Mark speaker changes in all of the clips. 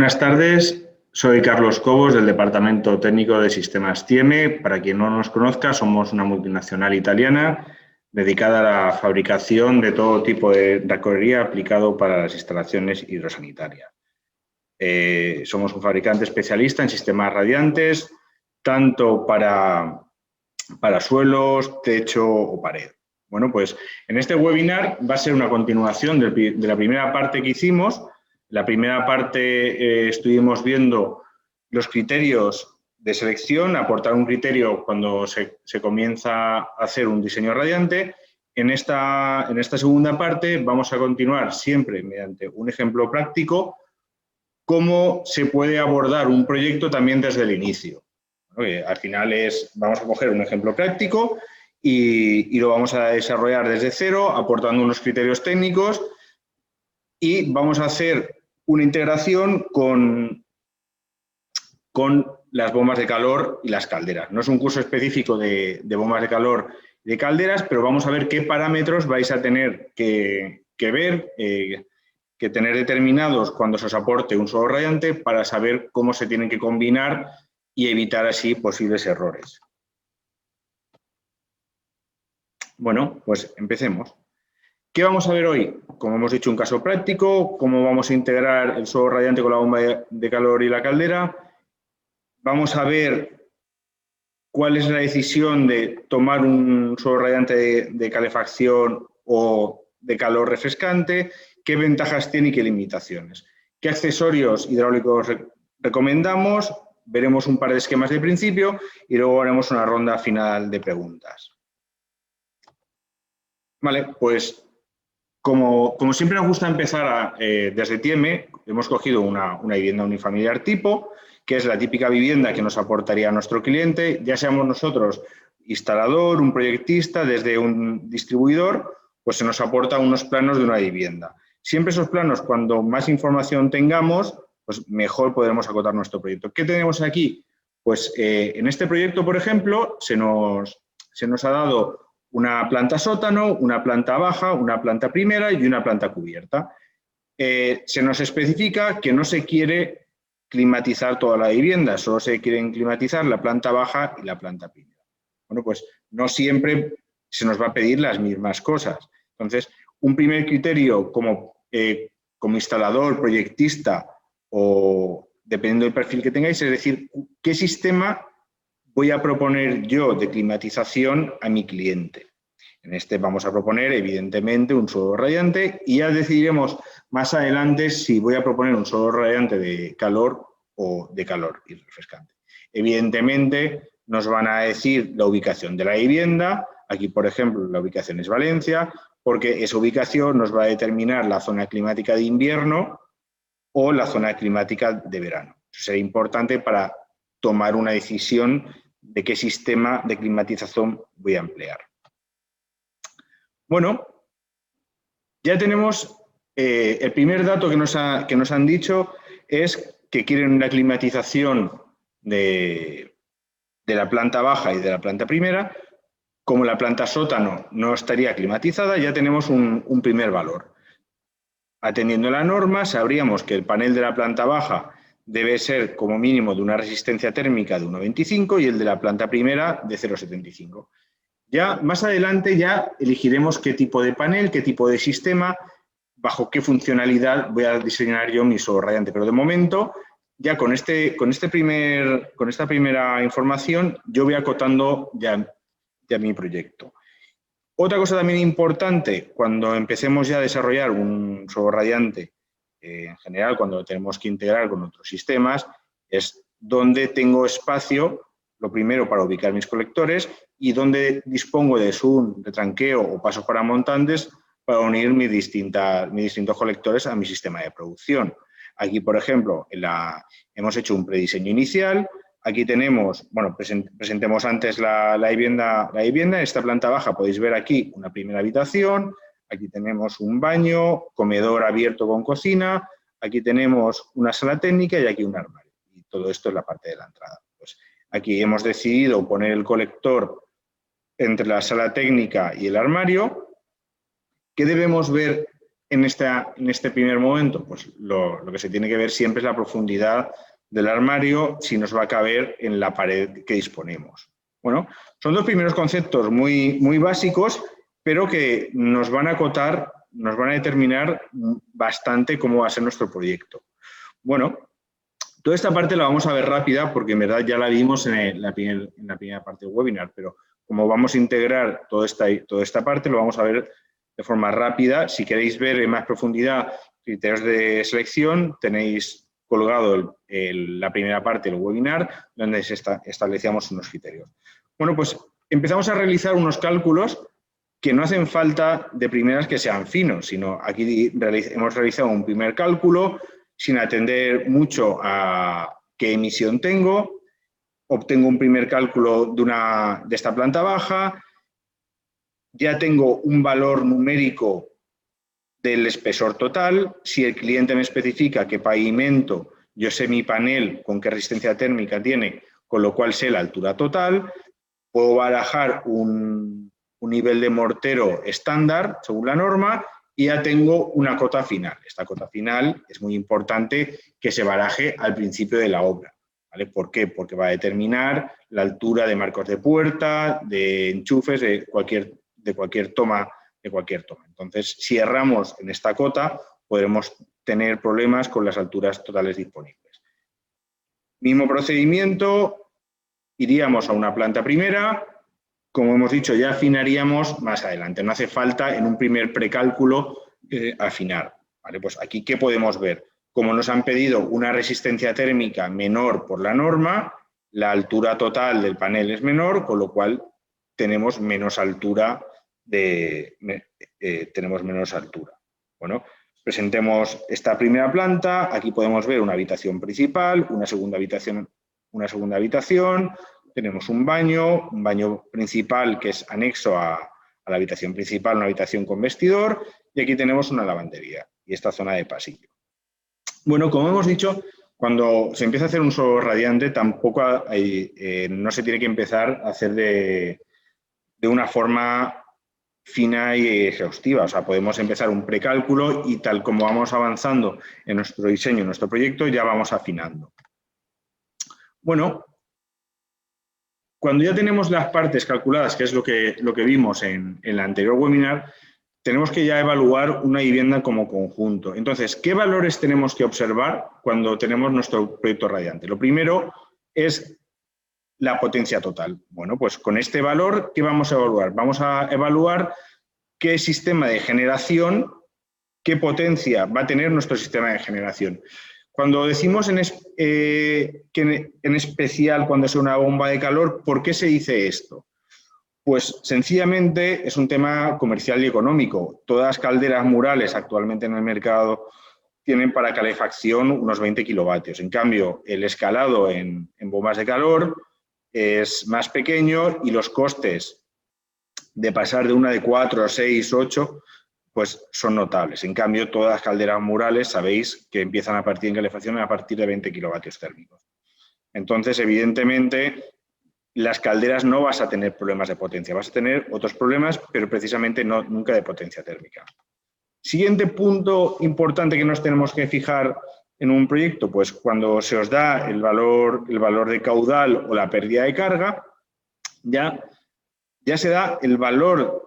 Speaker 1: Buenas tardes, soy Carlos Cobos del Departamento Técnico de Sistemas TIEME. Para quien no nos conozca, somos una multinacional italiana dedicada a la fabricación de todo tipo de raconería aplicado para las instalaciones hidrosanitarias. Somos un fabricante especialista en sistemas radiantes, tanto para suelos, techo o pared. Bueno, pues en este webinar va a ser una continuación de la primera parte que hicimos. La primera parte estuvimos viendo los criterios de selección, aportar un criterio cuando se comienza a hacer un diseño radiante. En esta segunda parte vamos a continuar siempre mediante un ejemplo práctico cómo se puede abordar un proyecto también desde el inicio. Al final vamos a coger un ejemplo práctico y lo vamos a desarrollar desde cero, aportando unos criterios técnicos, y vamos a hacer una integración con las bombas de calor y las calderas. No es un curso específico de bombas de calor y de calderas, pero vamos a ver qué parámetros vais a tener que ver, que tener determinados cuando se os aporte un suelo radiante para saber cómo se tienen que combinar y evitar así posibles errores. Bueno, pues empecemos. ¿Qué vamos a ver hoy? Como hemos dicho, un caso práctico, cómo vamos a integrar el suelo radiante con la bomba de calor y la caldera. Vamos a ver cuál es la decisión de tomar un suelo radiante de calefacción o de calor refrescante, qué ventajas tiene y qué limitaciones. ¿Qué accesorios hidráulicos recomendamos? Veremos un par de esquemas de principio y luego haremos una ronda final de preguntas. Vale, pues como siempre nos gusta empezar desde TIEME, hemos cogido una vivienda unifamiliar tipo, que es la típica vivienda que nos aportaría a nuestro cliente, ya seamos nosotros instalador, un proyectista, desde un distribuidor, pues se nos aporta unos planos de una vivienda. Siempre esos planos, cuando más información tengamos, pues mejor podremos acotar nuestro proyecto. ¿Qué tenemos aquí? Pues en este proyecto, por ejemplo, se nos ha dado una planta sótano, una planta baja, una planta primera y una planta cubierta. Se nos especifica que no se quiere climatizar toda la vivienda, solo se quieren climatizar la planta baja y la planta primera. Bueno, pues no siempre se nos va a pedir las mismas cosas. Entonces, un primer criterio como instalador, proyectista o dependiendo del perfil que tengáis, es decir, ¿qué sistema voy a proponer yo de climatización a mi cliente? En este vamos a proponer, evidentemente, un suelo radiante y ya decidiremos más adelante si voy a proponer un suelo radiante de calor o de calor y refrescante. Evidentemente, nos van a decir la ubicación de la vivienda. Aquí, por ejemplo, la ubicación es Valencia, porque esa ubicación nos va a determinar la zona climática de invierno o la zona climática de verano. Eso será importante para tomar una decisión de qué sistema de climatización voy a emplear. Bueno, ya tenemos el primer dato que nos han dicho es que quieren una climatización de la planta baja y de la planta primera. Como la planta sótano no estaría climatizada, ya tenemos un primer valor. Atendiendo la norma, sabríamos que el panel de la planta baja debe ser como mínimo de una resistencia térmica de 1,25 y el de la planta primera de 0,75. Ya más adelante ya elegiremos qué tipo de panel, qué tipo de sistema, bajo qué funcionalidad voy a diseñar yo mi suelo radiante. Pero de momento, ya con esta primera información, yo voy acotando ya mi proyecto. Otra cosa también importante, cuando empecemos ya a desarrollar un suelo radiante, en general, cuando lo tenemos que integrar con otros sistemas, es dónde tengo espacio, lo primero para ubicar mis colectores y dónde dispongo de zoom, de tranqueo o pasos para montantes para unir mis distintos colectores a mi sistema de producción. Aquí, por ejemplo, hemos hecho un prediseño inicial. Aquí tenemos, bueno, presentemos antes la vivienda. En esta planta baja podéis ver aquí una primera habitación, aquí tenemos un baño, comedor abierto con cocina, aquí tenemos una sala técnica y aquí un armario. Y todo esto es la parte de la entrada. Pues aquí hemos decidido poner el colector entre la sala técnica y el armario. ¿Qué debemos ver en este primer momento? Pues lo que se tiene que ver siempre es la profundidad del armario, si nos va a caber en la pared que disponemos. Bueno, son dos primeros conceptos muy, muy básicos, pero que nos van a acotar, nos van a determinar bastante cómo va a ser nuestro proyecto. Bueno, toda esta parte la vamos a ver rápida porque en verdad ya la vimos en la primera parte del webinar, pero como vamos a integrar toda esta parte, lo vamos a ver de forma rápida. Si queréis ver en más profundidad criterios de selección, tenéis colgado la primera parte del webinar, donde establecíamos unos criterios. Bueno, pues empezamos a realizar unos cálculos que no hacen falta de primeras que sean finos, sino aquí hemos realizado un primer cálculo sin atender mucho a qué emisión tengo, obtengo un primer cálculo de esta planta baja, ya tengo un valor numérico del espesor total. Si el cliente me especifica qué pavimento, yo sé mi panel con qué resistencia térmica tiene, con lo cual sé la altura total. Puedo barajar un nivel de mortero estándar según la norma y ya tengo una cota final. Esta cota final es muy importante que se baraje al principio de la obra, ¿vale? ¿Por qué? Porque va a determinar la altura de marcos de puerta, de enchufes, de cualquier toma. Entonces, si erramos en esta cota, podremos tener problemas con las alturas totales disponibles. Mismo procedimiento, iríamos a una planta primera. Como hemos dicho, ya afinaríamos más adelante. No hace falta en un primer precálculo afinar, ¿vale? Pues aquí, ¿qué podemos ver? Como nos han pedido una resistencia térmica menor por la norma, la altura total del panel es menor, con lo cual tenemos menos altura. Bueno, presentemos esta primera planta. Aquí podemos ver una habitación principal, una segunda habitación. Tenemos un baño principal que es anexo a la habitación principal, una habitación con vestidor, y aquí tenemos una lavandería y esta zona de pasillo. Bueno, como hemos dicho, cuando se empieza a hacer un suelo radiante, tampoco no se tiene que empezar a hacer de una forma fina y exhaustiva. O sea, podemos empezar un precálculo y tal como vamos avanzando en nuestro diseño, en nuestro proyecto, ya vamos afinando. Bueno, cuando ya tenemos las partes calculadas, que es lo que vimos en el anterior webinar, tenemos que ya evaluar una vivienda como conjunto. Entonces, ¿qué valores tenemos que observar cuando tenemos nuestro proyecto radiante? Lo primero es la potencia total. Bueno, pues con este valor, ¿qué vamos a evaluar? Vamos a evaluar qué sistema de generación, qué potencia va a tener nuestro sistema de generación. Cuando decimos que en especial cuando es una bomba de calor, ¿por qué se dice esto? Pues sencillamente es un tema comercial y económico. Todas las calderas murales actualmente en el mercado tienen para calefacción unos 20 kilovatios. En cambio, el escalado en bombas de calor es más pequeño y los costes de pasar de una de 4 a 6, 8, pues son notables. En cambio, todas las calderas murales sabéis que empiezan a partir en calefacción a partir de 20 kilovatios térmicos. Entonces, evidentemente, las calderas no vas a tener problemas de potencia, vas a tener otros problemas, pero precisamente nunca de potencia térmica. Siguiente punto importante que nos tenemos que fijar en un proyecto, pues cuando se os da el valor de caudal o la pérdida de carga, ya se da el valor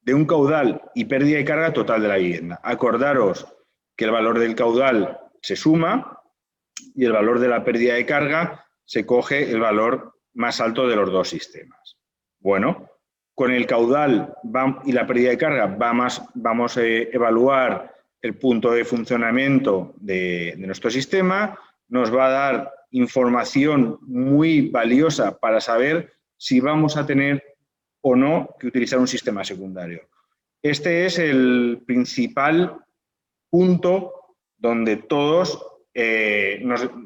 Speaker 1: de un caudal y pérdida de carga total de la vivienda. Acordaros que el valor del caudal se suma y el valor de la pérdida de carga se coge el valor más alto de los dos sistemas. Bueno, con el caudal y la pérdida de carga vamos a evaluar el punto de funcionamiento de nuestro sistema, nos va a dar información muy valiosa para saber si vamos a tener o no que utilizar un sistema secundario. Este es el principal punto donde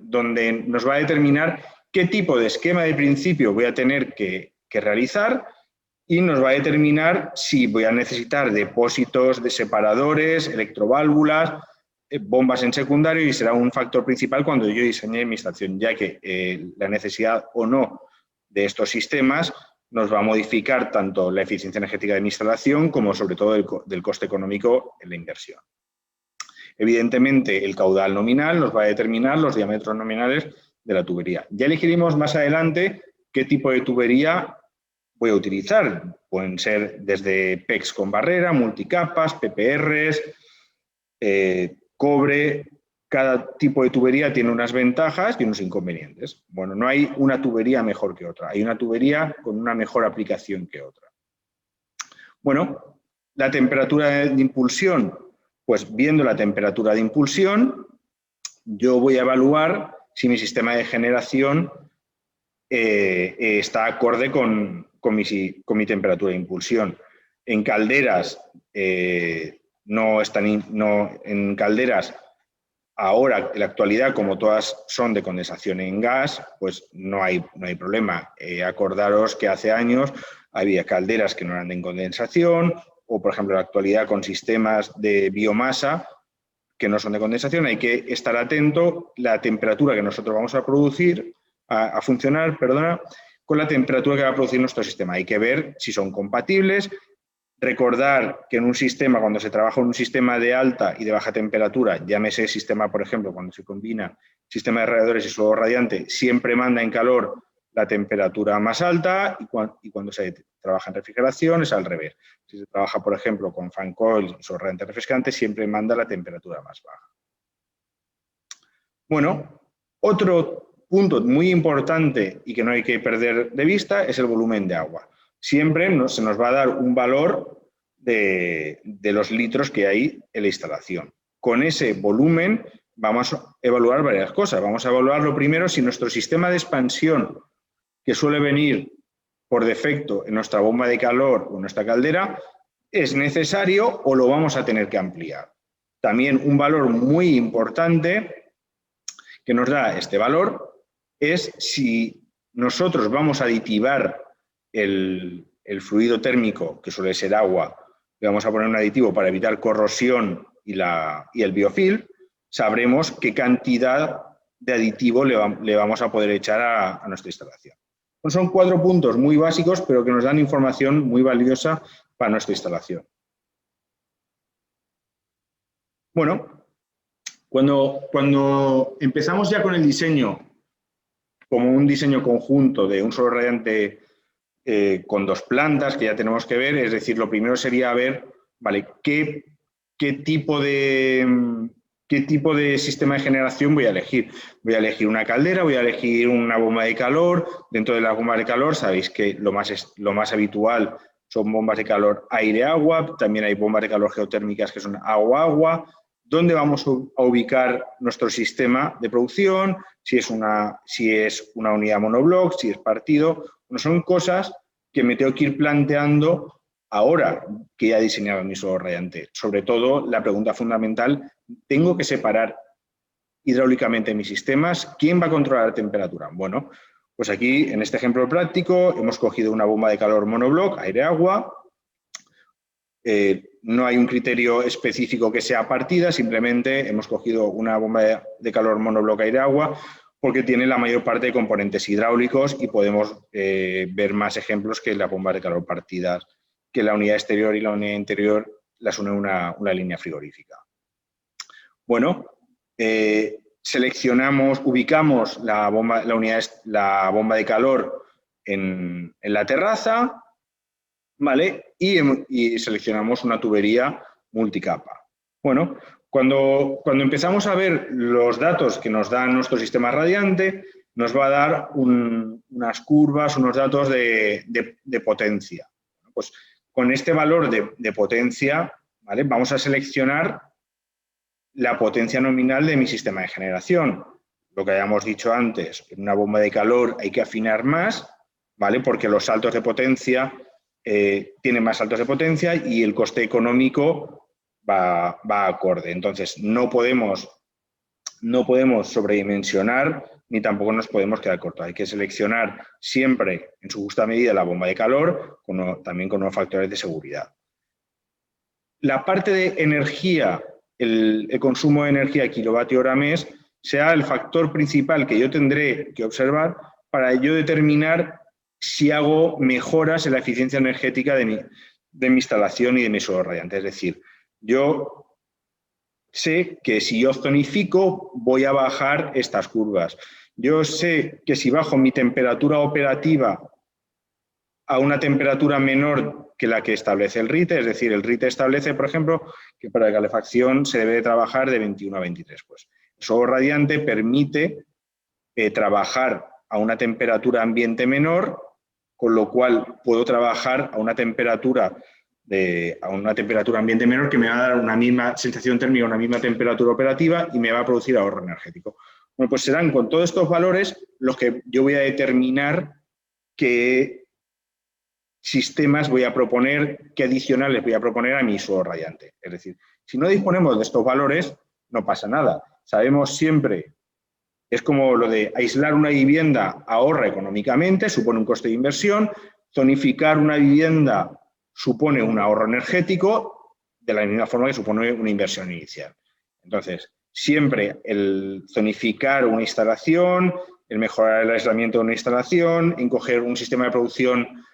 Speaker 1: donde nos va a determinar qué tipo de esquema de principio voy a tener que realizar y nos va a determinar si voy a necesitar depósitos de separadores, electroválvulas, bombas en secundario, y será un factor principal cuando yo diseñe mi estación, ya que la necesidad o no de estos sistemas nos va a modificar tanto la eficiencia energética de mi instalación como sobre todo del coste económico en la inversión. Evidentemente, el caudal nominal nos va a determinar los diámetros nominales de la tubería. Ya elegiremos más adelante qué tipo de tubería voy a utilizar. Pueden ser desde PEX con barrera, multicapas, PPRs, cobre. Cada tipo de tubería tiene unas ventajas y unos inconvenientes. Bueno, no hay una tubería mejor que otra, hay una tubería con una mejor aplicación que otra. Bueno, la temperatura de impulsión, pues viendo la temperatura de impulsión, yo voy a evaluar si mi sistema de generación está acorde con mi temperatura de impulsión. En calderas, en calderas, ahora, en la actualidad, como todas son de condensación en gas, pues no hay problema. Acordaros que hace años había calderas que no eran de condensación, o por ejemplo en la actualidad con sistemas de biomasa que no son de condensación. Hay que estar atento la temperatura que nosotros vamos a producir, a funcionar, perdona, con la temperatura que va a producir nuestro sistema. Hay que ver si son compatibles. Recordar que en un sistema, cuando se trabaja en un sistema de alta y de baja temperatura, llámese sistema, por ejemplo, cuando se combina sistema de radiadores y suelo radiante, siempre manda en calor la temperatura más alta, y cuando se trabaja en refrigeración es al revés. Si se trabaja, por ejemplo, con fan coil y suelo radiante refrescante, siempre manda la temperatura más baja. Bueno, otro punto muy importante y que no hay que perder de vista es el volumen de agua. Siempre se nos va a dar un valor de los litros que hay en la instalación. Con ese volumen vamos a evaluar varias cosas. Vamos a evaluar lo primero si nuestro sistema de expansión, que suele venir por defecto en nuestra bomba de calor o en nuestra caldera, es necesario o lo vamos a tener que ampliar. También un valor muy importante que nos da este valor es si nosotros vamos a aditivar el fluido térmico, que suele ser agua, le vamos a poner un aditivo para evitar corrosión y el biofilm, sabremos qué cantidad de aditivo le vamos a poder echar a nuestra instalación. Pues son 4 puntos muy básicos, pero que nos dan información muy valiosa para nuestra instalación. Bueno, cuando empezamos ya con el diseño, como un diseño conjunto de un suelo radiante con 2 plantas que ya tenemos que ver, es decir, lo primero sería ver, vale, qué tipo de sistema de generación voy a elegir. Voy a elegir una caldera, voy a elegir una bomba de calor. Dentro de la bomba de calor sabéis que lo más habitual son bombas de calor aire-agua, también hay bombas de calor geotérmicas que son agua-agua. ¿Dónde vamos a ubicar nuestro sistema de producción? Si es una unidad monobloc, si es partido. Bueno, son cosas que me tengo que ir planteando ahora que ya he diseñado mi suelo radiante. Sobre todo, la pregunta fundamental, ¿tengo que separar hidráulicamente mis sistemas? ¿Quién va a controlar la temperatura? Bueno, pues aquí, en este ejemplo práctico, hemos cogido una bomba de calor monobloc, aire-agua. No hay un criterio específico que sea partida, simplemente hemos cogido una bomba de calor monobloc aire-agua porque tiene la mayor parte de componentes hidráulicos y podemos ver más ejemplos que la bomba de calor partidas, que la unidad exterior y la unidad interior las une una línea frigorífica. Bueno, ubicamos la bomba de calor en la terraza, ¿vale? Y seleccionamos una tubería multicapa. Bueno, cuando empezamos a ver los datos que nos da nuestro sistema radiante, nos va a dar unas curvas, unos datos de potencia. Pues con este valor de potencia, ¿vale? Vamos a seleccionar la potencia nominal de mi sistema de generación. Lo que habíamos dicho antes, en una bomba de calor hay que afinar más, ¿vale? Porque los saltos de potencia tienen más saltos de potencia y el coste económico va acorde. Entonces, no podemos sobredimensionar ni tampoco nos podemos quedar cortos. Hay que seleccionar siempre en su justa medida la bomba de calor, también con unos factores de seguridad. La parte de energía, el consumo de energía kilovatio-hora mes, será el factor principal que yo tendré que observar para yo determinar si hago mejoras en la eficiencia energética de mi instalación y de mi suelo radiante. Es decir, yo sé que si yo zonifico voy a bajar estas curvas. Yo sé que si bajo mi temperatura operativa a una temperatura menor que la que establece el RITE, es decir, el RITE establece, por ejemplo, que para la calefacción se debe de trabajar de 21 a 23. Pues el software radiante permite trabajar a una temperatura ambiente menor, con lo cual puedo trabajar a una temperatura ambiente menor que me va a dar una misma sensación térmica, una misma temperatura operativa y me va a producir ahorro energético. Bueno, pues serán con todos estos valores los que yo voy a determinar qué sistemas voy a proponer, qué adicionales voy a proponer a mi software radiante. Es decir, si no disponemos de estos valores, no pasa nada. Sabemos siempre, es como lo de aislar una vivienda ahorra económicamente, supone un coste de inversión, zonificar una vivienda supone un ahorro energético, de la misma forma que supone una inversión inicial. Entonces, siempre el zonificar una instalación, el mejorar el aislamiento de una instalación, en coger un sistema de producción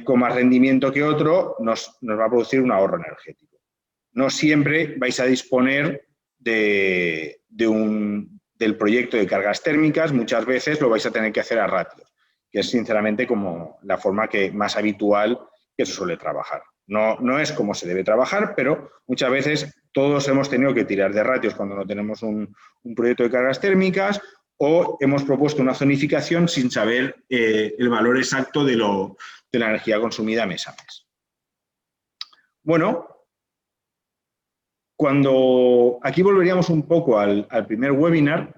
Speaker 1: con más rendimiento que otro, nos va a producir un ahorro energético. No siempre vais a disponer del proyecto de cargas térmicas, muchas veces lo vais a tener que hacer a ratios, que es sinceramente como la forma más habitual que se suele trabajar. No es como se debe trabajar, pero muchas veces todos hemos tenido que tirar de ratios cuando no tenemos un proyecto de cargas térmicas o hemos propuesto una zonificación sin saber el valor exacto de la energía consumida mes a mes. Bueno, aquí volveríamos un poco al primer webinar,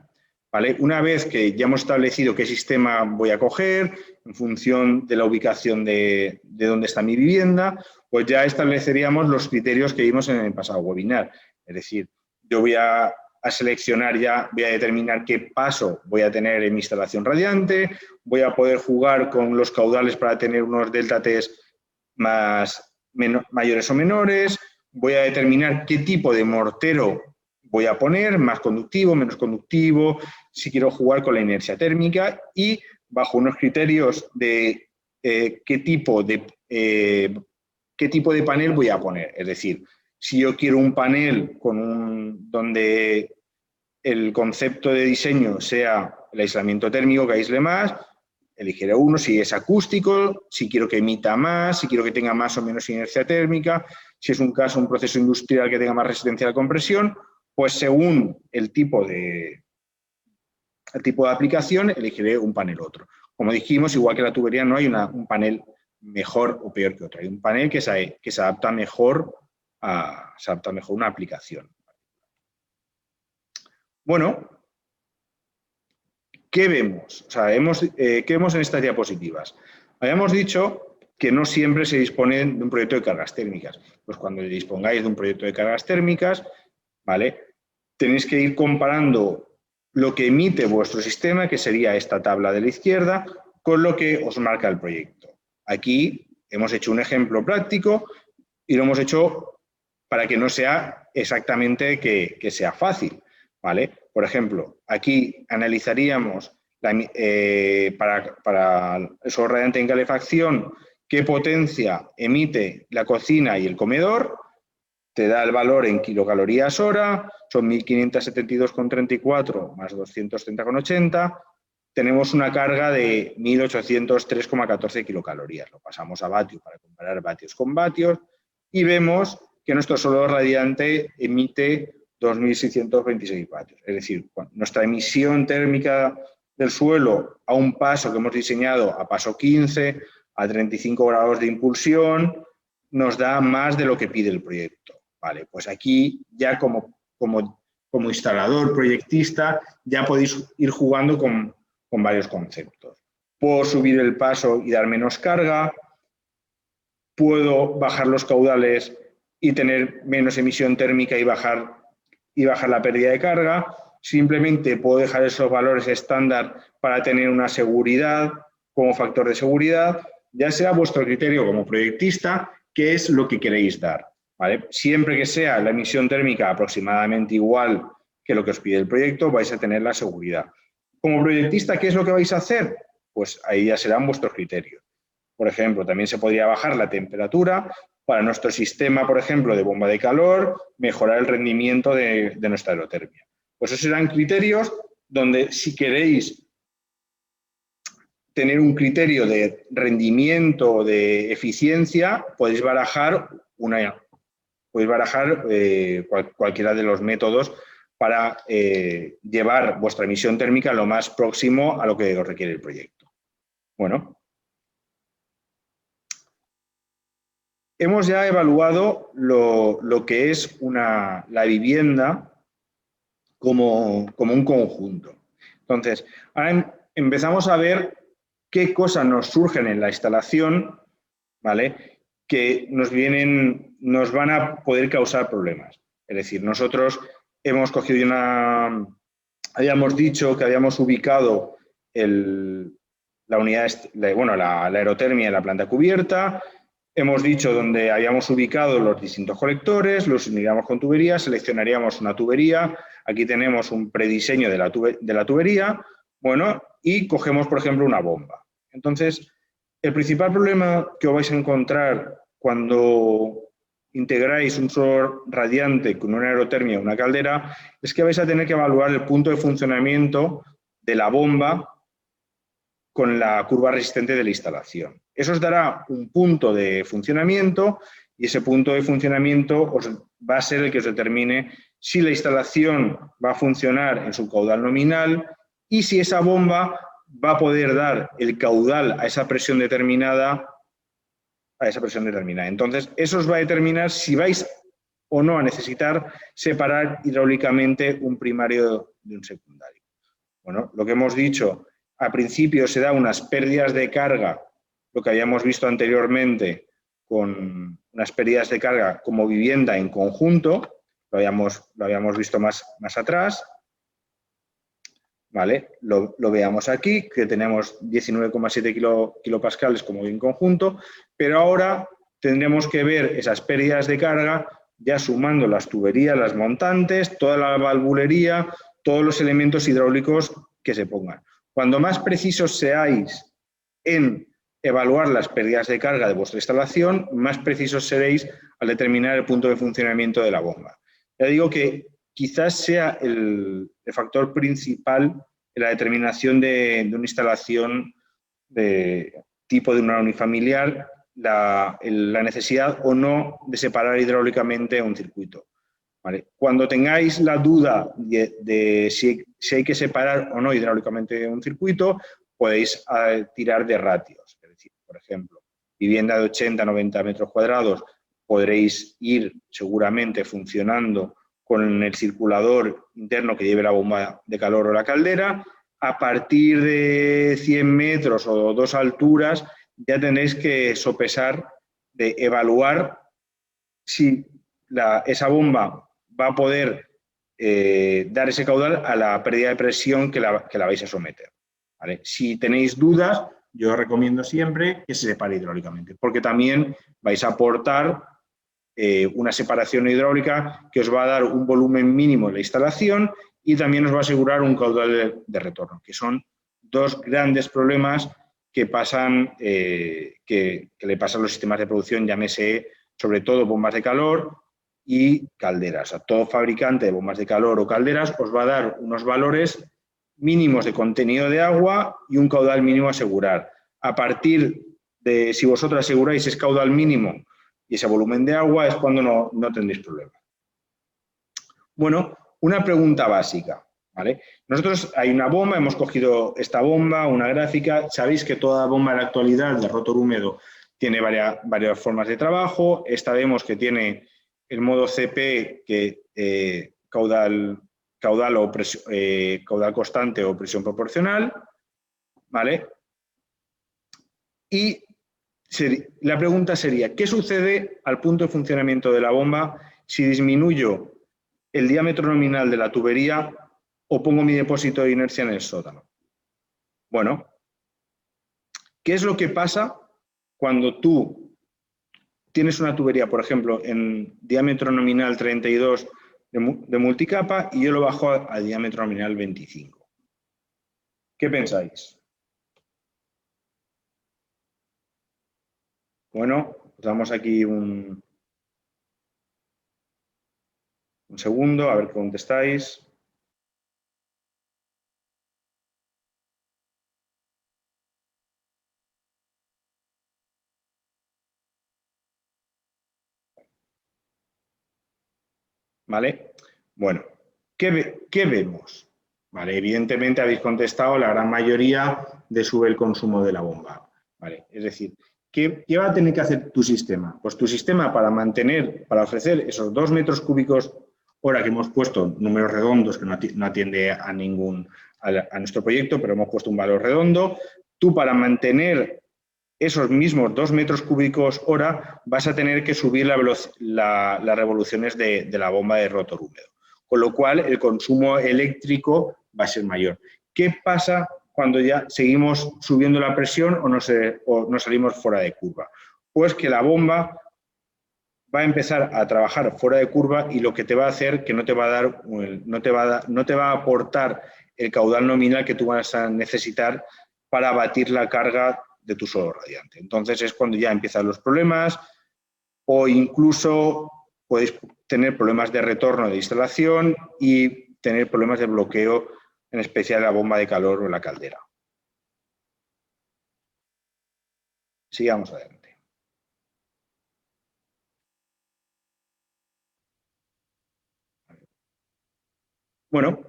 Speaker 1: ¿vale? Una vez que ya hemos establecido qué sistema voy a coger, en función de la ubicación de dónde está mi vivienda, pues ya estableceríamos los criterios que vimos en el pasado webinar. Es decir, yo voy a seleccionar voy a determinar qué paso voy a tener en mi instalación radiante, voy a poder jugar con los caudales para tener unos delta T's mayores o menores, voy a determinar qué tipo de mortero voy a poner, más conductivo, menos conductivo, si quiero jugar con la inercia térmica y bajo unos criterios de qué tipo de panel voy a poner. Es decir, si yo quiero un panel donde el concepto de diseño sea el aislamiento térmico, que aísle más, elegiré uno. Si es acústico, si quiero que emita más, si quiero que tenga más o menos inercia térmica, si es un proceso industrial que tenga más resistencia a la compresión, pues según el tipo de aplicación, elegiré un panel u otro. Como dijimos, igual que la tubería, no hay un panel mejor o peor que otro. Hay un panel que se adapta mejor a una aplicación. Bueno, ¿qué vemos? O sea, ¿qué vemos en estas diapositivas? Habíamos dicho que no siempre se dispone de un proyecto de cargas térmicas. Pues cuando dispongáis de un proyecto de cargas térmicas, ¿vale? Tenéis que ir comparando lo que emite vuestro sistema, que sería esta tabla de la izquierda, con lo que os marca el proyecto. Aquí hemos hecho un ejemplo práctico y lo hemos hecho para que no sea exactamente que sea fácil, ¿vale? Por ejemplo, aquí analizaríamos para el software radiante en calefacción qué potencia emite la cocina y el comedor, te da el valor en kilocalorías hora, son 1572,34 más 230,80, tenemos una carga de 1803,14 kilocalorías. Lo pasamos a vatio para comparar vatios con vatios y vemos que nuestro software radiante emite 2.626 vatios. Es decir, nuestra emisión térmica del suelo a un paso que hemos diseñado a paso 15, a 35 grados de impulsión, nos da más de lo que pide el proyecto. Vale, pues aquí ya como instalador, proyectista, ya podéis ir jugando con varios conceptos. Puedo subir el paso y dar menos carga, puedo bajar los caudales y tener menos emisión térmica y bajar la pérdida de carga. Simplemente puedo dejar esos valores estándar para tener una seguridad como factor de seguridad. Ya será vuestro criterio como proyectista qué es lo que queréis dar, ¿vale? Siempre que sea la emisión térmica aproximadamente igual que lo que os pide el proyecto, vais a tener la seguridad. Como proyectista, ¿qué es lo que vais a hacer? Pues ahí ya serán vuestros criterios. Por ejemplo, también se podría bajar la temperatura para nuestro sistema, por ejemplo, de bomba de calor, mejorar el rendimiento de nuestra aerotermia. Pues esos serán criterios donde, si queréis tener un criterio de rendimiento, de eficiencia, podéis barajar cualquiera de los métodos para llevar vuestra emisión térmica lo más próximo a lo que os requiere el proyecto. Bueno, hemos ya evaluado lo que es la vivienda como un conjunto. Entonces, ahora empezamos a ver qué cosas nos surgen en la instalación, ¿vale?, que nos van a poder causar problemas. Es decir, nosotros hemos cogido habíamos dicho que habíamos ubicado la unidad, la aerotermia en la planta cubierta. Hemos dicho dónde habíamos ubicado los distintos colectores, los uniríamos con tuberías, seleccionaríamos una tubería. Aquí tenemos un prediseño de la tubería, bueno, y cogemos, por ejemplo, una bomba. Entonces, el principal problema que os vais a encontrar cuando integráis un solo radiante con una aerotermia o una caldera es que vais a tener que evaluar el punto de funcionamiento de la bomba con la curva resistente de la instalación. Eso os dará un punto de funcionamiento y ese punto de funcionamiento va a ser el que os determine si la instalación va a funcionar en su caudal nominal y si esa bomba va a poder dar el caudal a esa presión determinada. Entonces, eso os va a determinar si vais o no a necesitar separar hidráulicamente un primario de un secundario. Bueno, lo que hemos dicho, al principio se da unas pérdidas de carga, lo que habíamos visto anteriormente con unas pérdidas de carga como vivienda en conjunto, lo habíamos visto más atrás. ¿Vale? Lo veamos aquí, que tenemos 19,7 kilopascales como bien conjunto, pero ahora tendremos que ver esas pérdidas de carga ya sumando las tuberías, las montantes, toda la valvulería, todos los elementos hidráulicos que se pongan. Cuando más precisos seáis en evaluar las pérdidas de carga de vuestra instalación, más precisos seréis al determinar el punto de funcionamiento de la bomba. Ya digo que quizás sea el factor principal en la determinación de una instalación de tipo de una unifamiliar, la necesidad o no de separar hidráulicamente un circuito. ¿Vale? Cuando tengáis la duda de si hay que separar o no hidráulicamente un circuito, podéis tirar de ratios. Es decir, por ejemplo, vivienda de 80-90 metros cuadrados, podréis ir seguramente funcionando con el circulador interno que lleve la bomba de calor o la caldera. A partir de 100 metros o 2 alturas ya tenéis que sopesar, de evaluar si esa bomba va a poder dar ese caudal a la pérdida de presión que la vais a someter. ¿Vale? Si tenéis dudas, yo os recomiendo siempre que se separe hidráulicamente, porque también vais a aportar una separación hidráulica que os va a dar un volumen mínimo en la instalación y también os va a asegurar un caudal de retorno, que son dos grandes problemas que le pasan a los sistemas de producción, llámese sobre todo bombas de calor y calderas. O sea, todo fabricante de bombas de calor o calderas os va a dar unos valores mínimos de contenido de agua y un caudal mínimo a asegurar. A partir de, si vosotros aseguráis ese caudal mínimo y ese volumen de agua, es cuando no tendréis problema. Bueno, una pregunta básica, ¿vale? Nosotros hay una bomba, hemos cogido esta bomba, una gráfica. Sabéis que toda bomba en la actualidad de rotor húmedo tiene varias formas de trabajo. Esta vemos que tiene el modo CP, que caudal constante o presión proporcional, ¿vale? Y la pregunta sería, ¿qué sucede al punto de funcionamiento de la bomba si disminuyo el diámetro nominal de la tubería o pongo mi depósito de inercia en el sótano? Bueno, ¿qué es lo que pasa cuando tú tienes una tubería, por ejemplo, en diámetro nominal 32 de multicapa y yo lo bajo a diámetro nominal 25? ¿Qué pensáis? Bueno, os damos aquí un segundo, a ver qué contestáis. ¿Vale? Bueno, ¿qué vemos? ¿Vale? Evidentemente habéis contestado la gran mayoría de sube el consumo de la bomba. ¿Vale? Es decir, ¿qué va a tener que hacer tu sistema? Pues tu sistema para ofrecer esos 2 metros cúbicos hora que hemos puesto, números redondos que no atiende a nuestro proyecto, pero hemos puesto un valor redondo, tú para mantener esos mismos 2 metros cúbicos hora vas a tener que subir las revoluciones de la bomba de rotor húmedo, con lo cual el consumo eléctrico va a ser mayor. ¿Qué pasa cuando ya seguimos subiendo la presión o nos salimos fuera de curva? Pues que la bomba va a empezar a trabajar fuera de curva y lo que te va a hacer que no te va a aportar el caudal nominal que tú vas a necesitar para abatir la carga de tu suelo radiante. Entonces es cuando ya empiezan los problemas o incluso podéis tener problemas de retorno de instalación y tener problemas de bloqueo, en especial la bomba de calor o la caldera. Sigamos adelante. Bueno,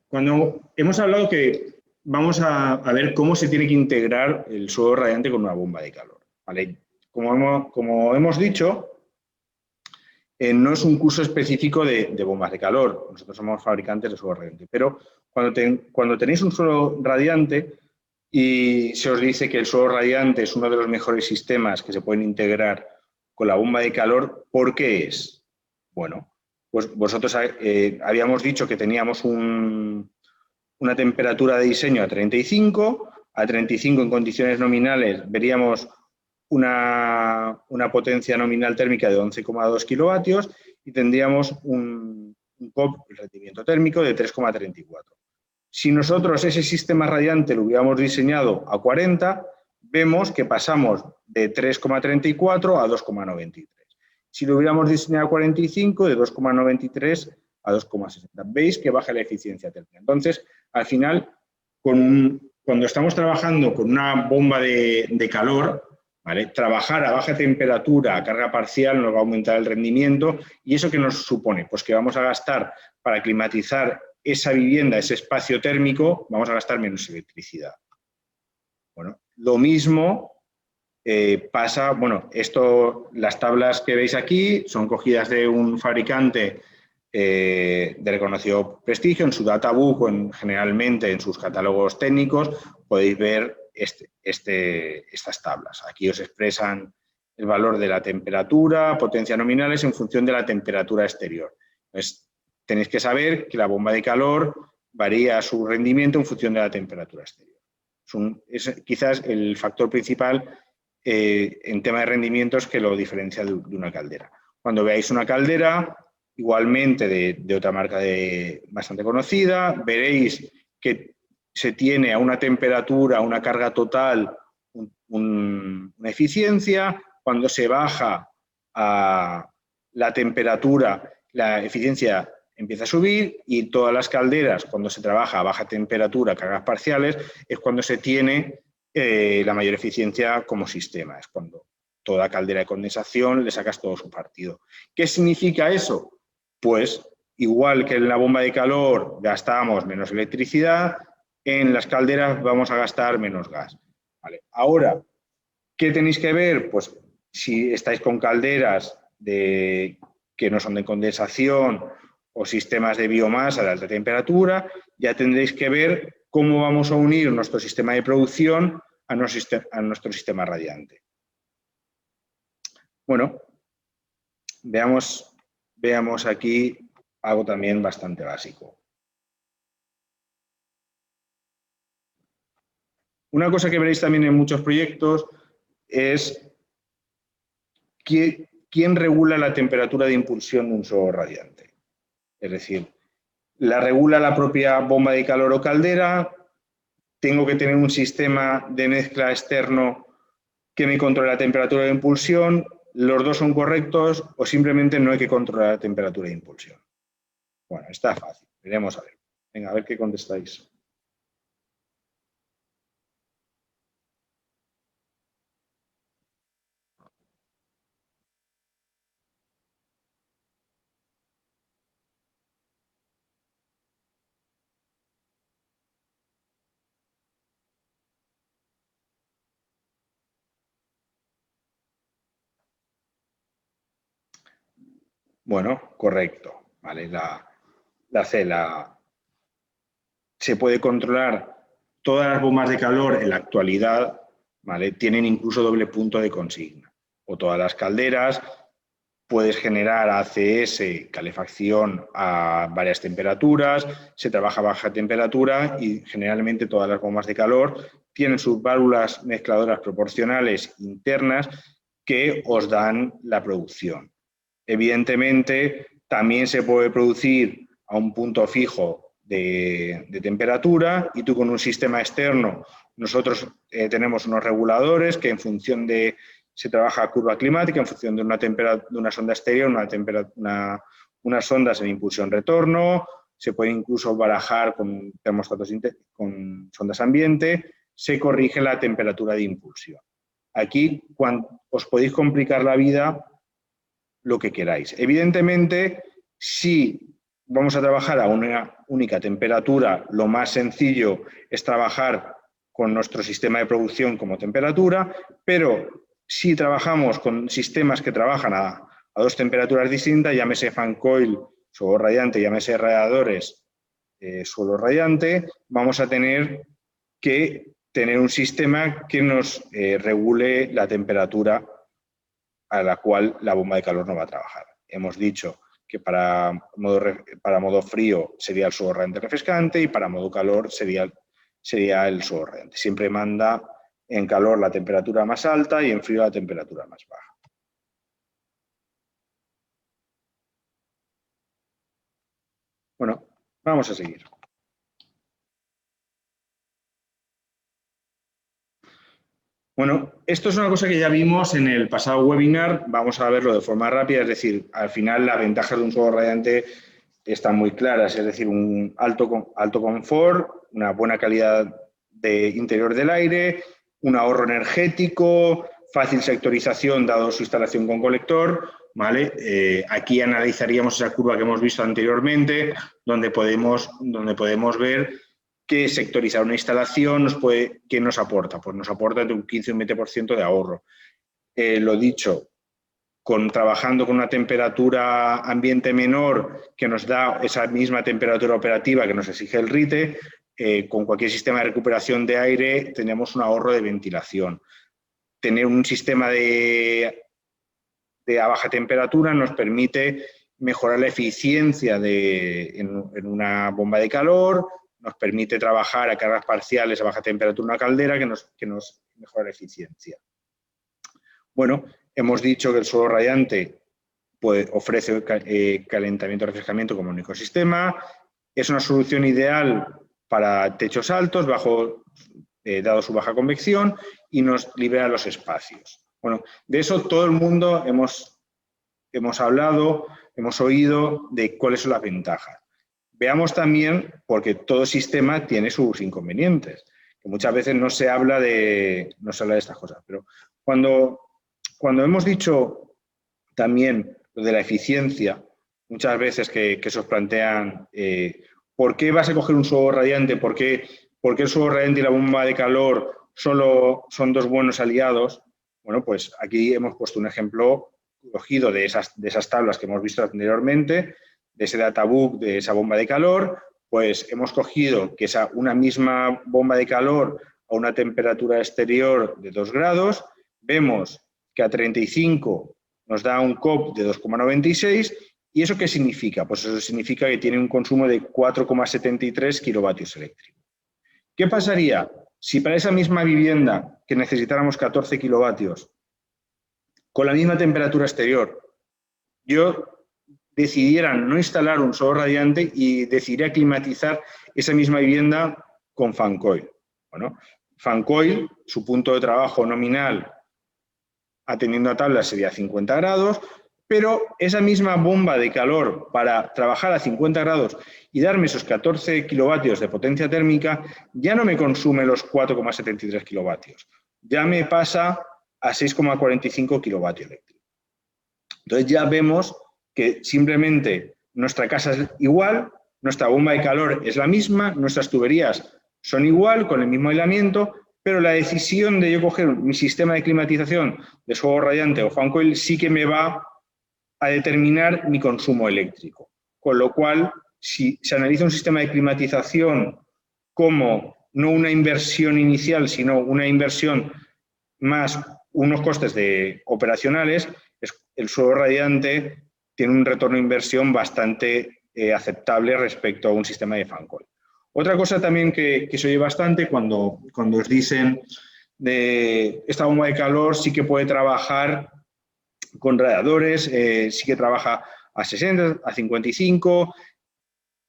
Speaker 1: cuando hemos hablado que vamos a ver cómo se tiene que integrar el suelo radiante con una bomba de calor. ¿Vale? Como hemos dicho, no es un curso específico de bombas de calor. Nosotros somos fabricantes de suelo radiante. Pero cuando tenéis un suelo radiante y se os dice que el suelo radiante es uno de los mejores sistemas que se pueden integrar con la bomba de calor, ¿por qué es? Bueno, pues vosotros habíamos dicho que teníamos una temperatura de diseño a 35 en condiciones nominales veríamos una potencia nominal térmica de 11,2 kilovatios y tendríamos un POP, el rendimiento térmico, de 3,34. Si nosotros ese sistema radiante lo hubiéramos diseñado a 40, vemos que pasamos de 3,34 a 2,93. Si lo hubiéramos diseñado a 45, de 2,93 a 2,60. Veis que baja la eficiencia térmica. Entonces, al final, cuando estamos trabajando con una bomba de calor, ¿vale? Trabajar a baja temperatura, a carga parcial, nos va a aumentar el rendimiento. ¿Y eso qué nos supone? Pues que vamos a gastar para climatizar esa vivienda, ese espacio térmico, vamos a gastar menos electricidad. Bueno, lo mismo pasa, bueno, las tablas que veis aquí son cogidas de un fabricante de reconocido prestigio, en su databook o generalmente en sus catálogos técnicos podéis ver estas tablas. Aquí os expresan el valor de la temperatura, potencia nominales en función de la temperatura exterior. Entonces, tenéis que saber que la bomba de calor varía su rendimiento en función de la temperatura exterior. Es quizás el factor principal en tema de rendimientos que lo diferencia de una caldera. Cuando veáis una caldera, igualmente de otra marca bastante conocida, veréis que se tiene a una temperatura, a una carga total, una eficiencia. Cuando se baja a la temperatura, la eficiencia empieza a subir y todas las calderas, cuando se trabaja a baja temperatura, cargas parciales, es cuando se tiene la mayor eficiencia como sistema. Es cuando toda caldera de condensación le sacas todo su partido. ¿Qué significa eso? Pues igual que en la bomba de calor gastamos menos electricidad, en las calderas vamos a gastar menos gas. ¿Vale? Ahora, ¿qué tenéis que ver? Pues si estáis con calderas que no son de condensación o sistemas de biomasa de alta temperatura, ya tendréis que ver cómo vamos a unir nuestro sistema de producción a nuestro sistema radiante. Bueno, veamos aquí algo también bastante básico. Una cosa que veréis también en muchos proyectos es quién regula la temperatura de impulsión de un suelo radiante. Es decir, ¿la regula la propia bomba de calor o caldera? ¿Tengo que tener un sistema de mezcla externo que me controle la temperatura de impulsión, los dos son correctos o simplemente no hay que controlar la temperatura de impulsión. Bueno, está fácil, veremos a ver. Venga, a ver qué contestáis. Bueno, correcto. ¿Vale? La C, se puede controlar. Todas las bombas de calor en la actualidad, ¿vale?, tienen incluso doble punto de consigna. O todas las calderas, puedes generar ACS, calefacción a varias temperaturas, se trabaja a baja temperatura y generalmente todas las bombas de calor tienen sus válvulas mezcladoras proporcionales internas que os dan la producción. Evidentemente, también se puede producir a un punto fijo de temperatura y tú con un sistema externo, nosotros tenemos unos reguladores que en función de, se trabaja a curva climática, en función de una sonda exterior, unas sondas en impulsión-retorno, se puede incluso barajar con termostatos, con sondas ambiente, se corrige la temperatura de impulsión. Aquí os podéis complicar la vida lo que queráis. Evidentemente, si vamos a trabajar a una única temperatura, lo más sencillo es trabajar con nuestro sistema de producción como temperatura, pero si trabajamos con sistemas que trabajan a dos temperaturas distintas, llámese fan coil, suelo radiante, llámese radiadores, suelo radiante, vamos a tener que tener un sistema que nos regule la temperatura a la cual la bomba de calor no va a trabajar. Hemos dicho que para modo frío sería el suelo radiante refrescante y para modo calor sería el suelo radiante. Siempre manda en calor la temperatura más alta y en frío la temperatura más baja. Bueno, vamos a seguir. Bueno, esto es una cosa que ya vimos en el pasado webinar, vamos a verlo de forma rápida, es decir, al final las ventajas de un suelo radiante están muy claras, es decir, un alto confort, una buena calidad de interior del aire, un ahorro energético, fácil sectorización dado su instalación con colector, ¿vale? Aquí analizaríamos esa curva que hemos visto anteriormente, donde podemos ver que sectorizar una instalación ¿qué nos aporta? Pues nos aporta entre un 15 y un 20% de ahorro. Lo dicho, trabajando con una temperatura ambiente menor que nos da esa misma temperatura operativa que nos exige el RITE, con cualquier sistema de recuperación de aire tenemos un ahorro de ventilación. Tener un sistema a baja temperatura nos permite mejorar la eficiencia en una bomba de calor, nos permite trabajar a cargas parciales a baja temperatura una caldera que nos mejora la eficiencia. Bueno, hemos dicho que el suelo radiante ofrece calentamiento y refrescamiento como único sistema, es una solución ideal para techos altos, dado su baja convección, y nos libera los espacios. Bueno, de eso todo el mundo hemos hablado, hemos oído de cuáles son las ventajas. Veamos también, porque todo sistema tiene sus inconvenientes, que muchas veces no se habla de estas cosas, pero cuando hemos dicho también lo de la eficiencia, muchas veces que se os plantean ¿por qué vas a coger un suelo radiante? ¿Por qué el suelo radiante y la bomba de calor solo son dos buenos aliados? Bueno, pues aquí hemos puesto un ejemplo cogido de esas tablas que hemos visto anteriormente, de ese databook, de esa bomba de calor, pues hemos cogido que una misma bomba de calor a una temperatura exterior de 2 grados, vemos que a 35 nos da un COP de 2,96, ¿y eso qué significa? Pues eso significa que tiene un consumo de 4,73 kilovatios eléctricos. ¿Qué pasaría si para esa misma vivienda que necesitáramos 14 kilovatios, con la misma temperatura exterior, yo decidiera no instalar un suelo radiante y decidiera climatizar esa misma vivienda con fan coil? Bueno, fan coil, su punto de trabajo nominal atendiendo a tablas sería 50 grados, pero esa misma bomba de calor para trabajar a 50 grados y darme esos 14 kilovatios de potencia térmica ya no me consume los 4,73 kilovatios, ya me pasa a 6,45 kilovatios eléctricos. Entonces ya vemos que simplemente nuestra casa es igual, nuestra bomba de calor es la misma, nuestras tuberías son igual, con el mismo aislamiento, pero la decisión de yo coger mi sistema de climatización de suelo radiante o fan coil sí que me va a determinar mi consumo eléctrico. Con lo cual, si se analiza un sistema de climatización como no una inversión inicial, sino una inversión más unos costes operacionales, el suelo radiante tiene un retorno de inversión bastante aceptable respecto a un sistema de fan coil. Otra cosa también que se oye bastante cuando os dicen de esta bomba de calor sí que puede trabajar con radiadores, sí que trabaja a 60, a 55,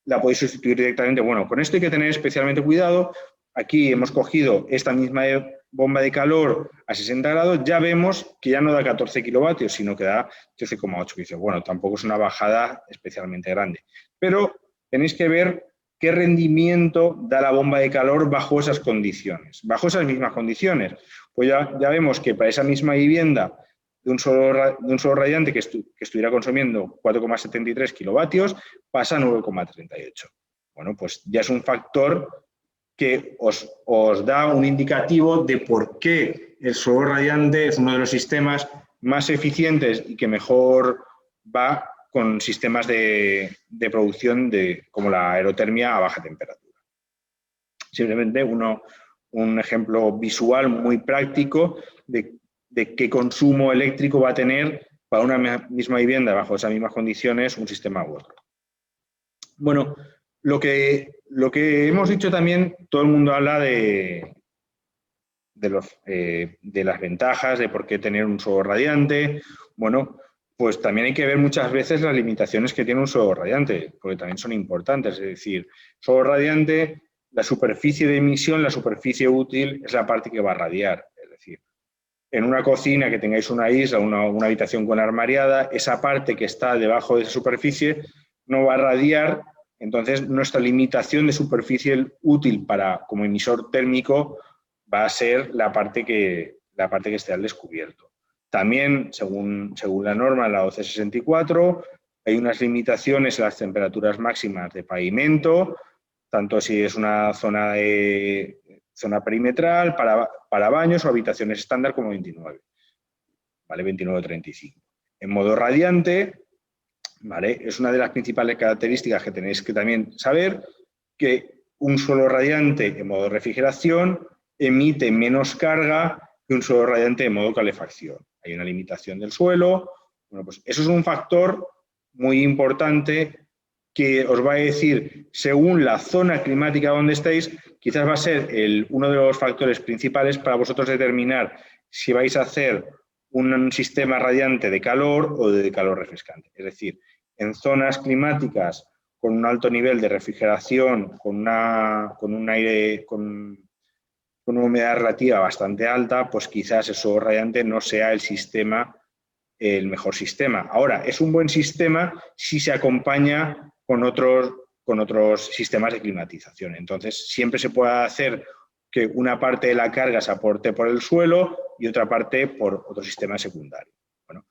Speaker 1: la podéis sustituir directamente. Bueno, con esto hay que tener especialmente cuidado. Aquí hemos cogido esta misma bomba de calor a 60 grados, ya vemos que ya no da 14 kilovatios, sino que da 13,8. Dice, bueno, tampoco es una bajada especialmente grande. Pero tenéis que ver qué rendimiento da la bomba de calor bajo esas condiciones. Bajo esas mismas condiciones, pues ya vemos que para esa misma vivienda de un solo radiante que estuviera consumiendo 4,73 kilovatios, pasa a 9,38. Bueno, pues ya es un factor que os da un indicativo de por qué el suelo radiante es uno de los sistemas más eficientes y que mejor va con sistemas de producción como la aerotermia a baja temperatura. Simplemente un ejemplo visual muy práctico de qué consumo eléctrico va a tener para una misma vivienda bajo esas mismas condiciones un sistema u otro. Bueno, lo que hemos dicho también, todo el mundo habla de las ventajas, de por qué tener un suelo radiante. Bueno, pues también hay que ver muchas veces las limitaciones que tiene un suelo radiante, porque también son importantes. Es decir, suelo radiante, la superficie de emisión, la superficie útil, es la parte que va a radiar. Es decir, en una cocina que tengáis una isla, una habitación con armariada, esa parte que está debajo de esa superficie no va a radiar. Entonces, nuestra limitación de superficie útil como emisor térmico va a ser la parte que esté al descubierto. También, según la norma, la OC 64, hay unas limitaciones en las temperaturas máximas de pavimento, tanto si es una zona perimetral, para baños o habitaciones estándar como 29, ¿vale? 29-35. En modo radiante, ¿vale? Es una de las principales características que tenéis que también saber, que un suelo radiante en modo refrigeración emite menos carga que un suelo radiante en modo calefacción. Hay una limitación del suelo. Bueno, pues eso es un factor muy importante que os va a decir, según la zona climática donde estéis, quizás va a ser uno de los factores principales para vosotros determinar si vais a hacer un sistema radiante de calor o de calor refrescante. Es decir, en zonas climáticas con un alto nivel de refrigeración, con una humedad relativa bastante alta, pues quizás el suelo radiante no sea el mejor sistema. Ahora, es un buen sistema si se acompaña con otros sistemas de climatización. Entonces, siempre se puede hacer que una parte de la carga se aporte por el suelo y otra parte por otro sistema secundario. Bueno,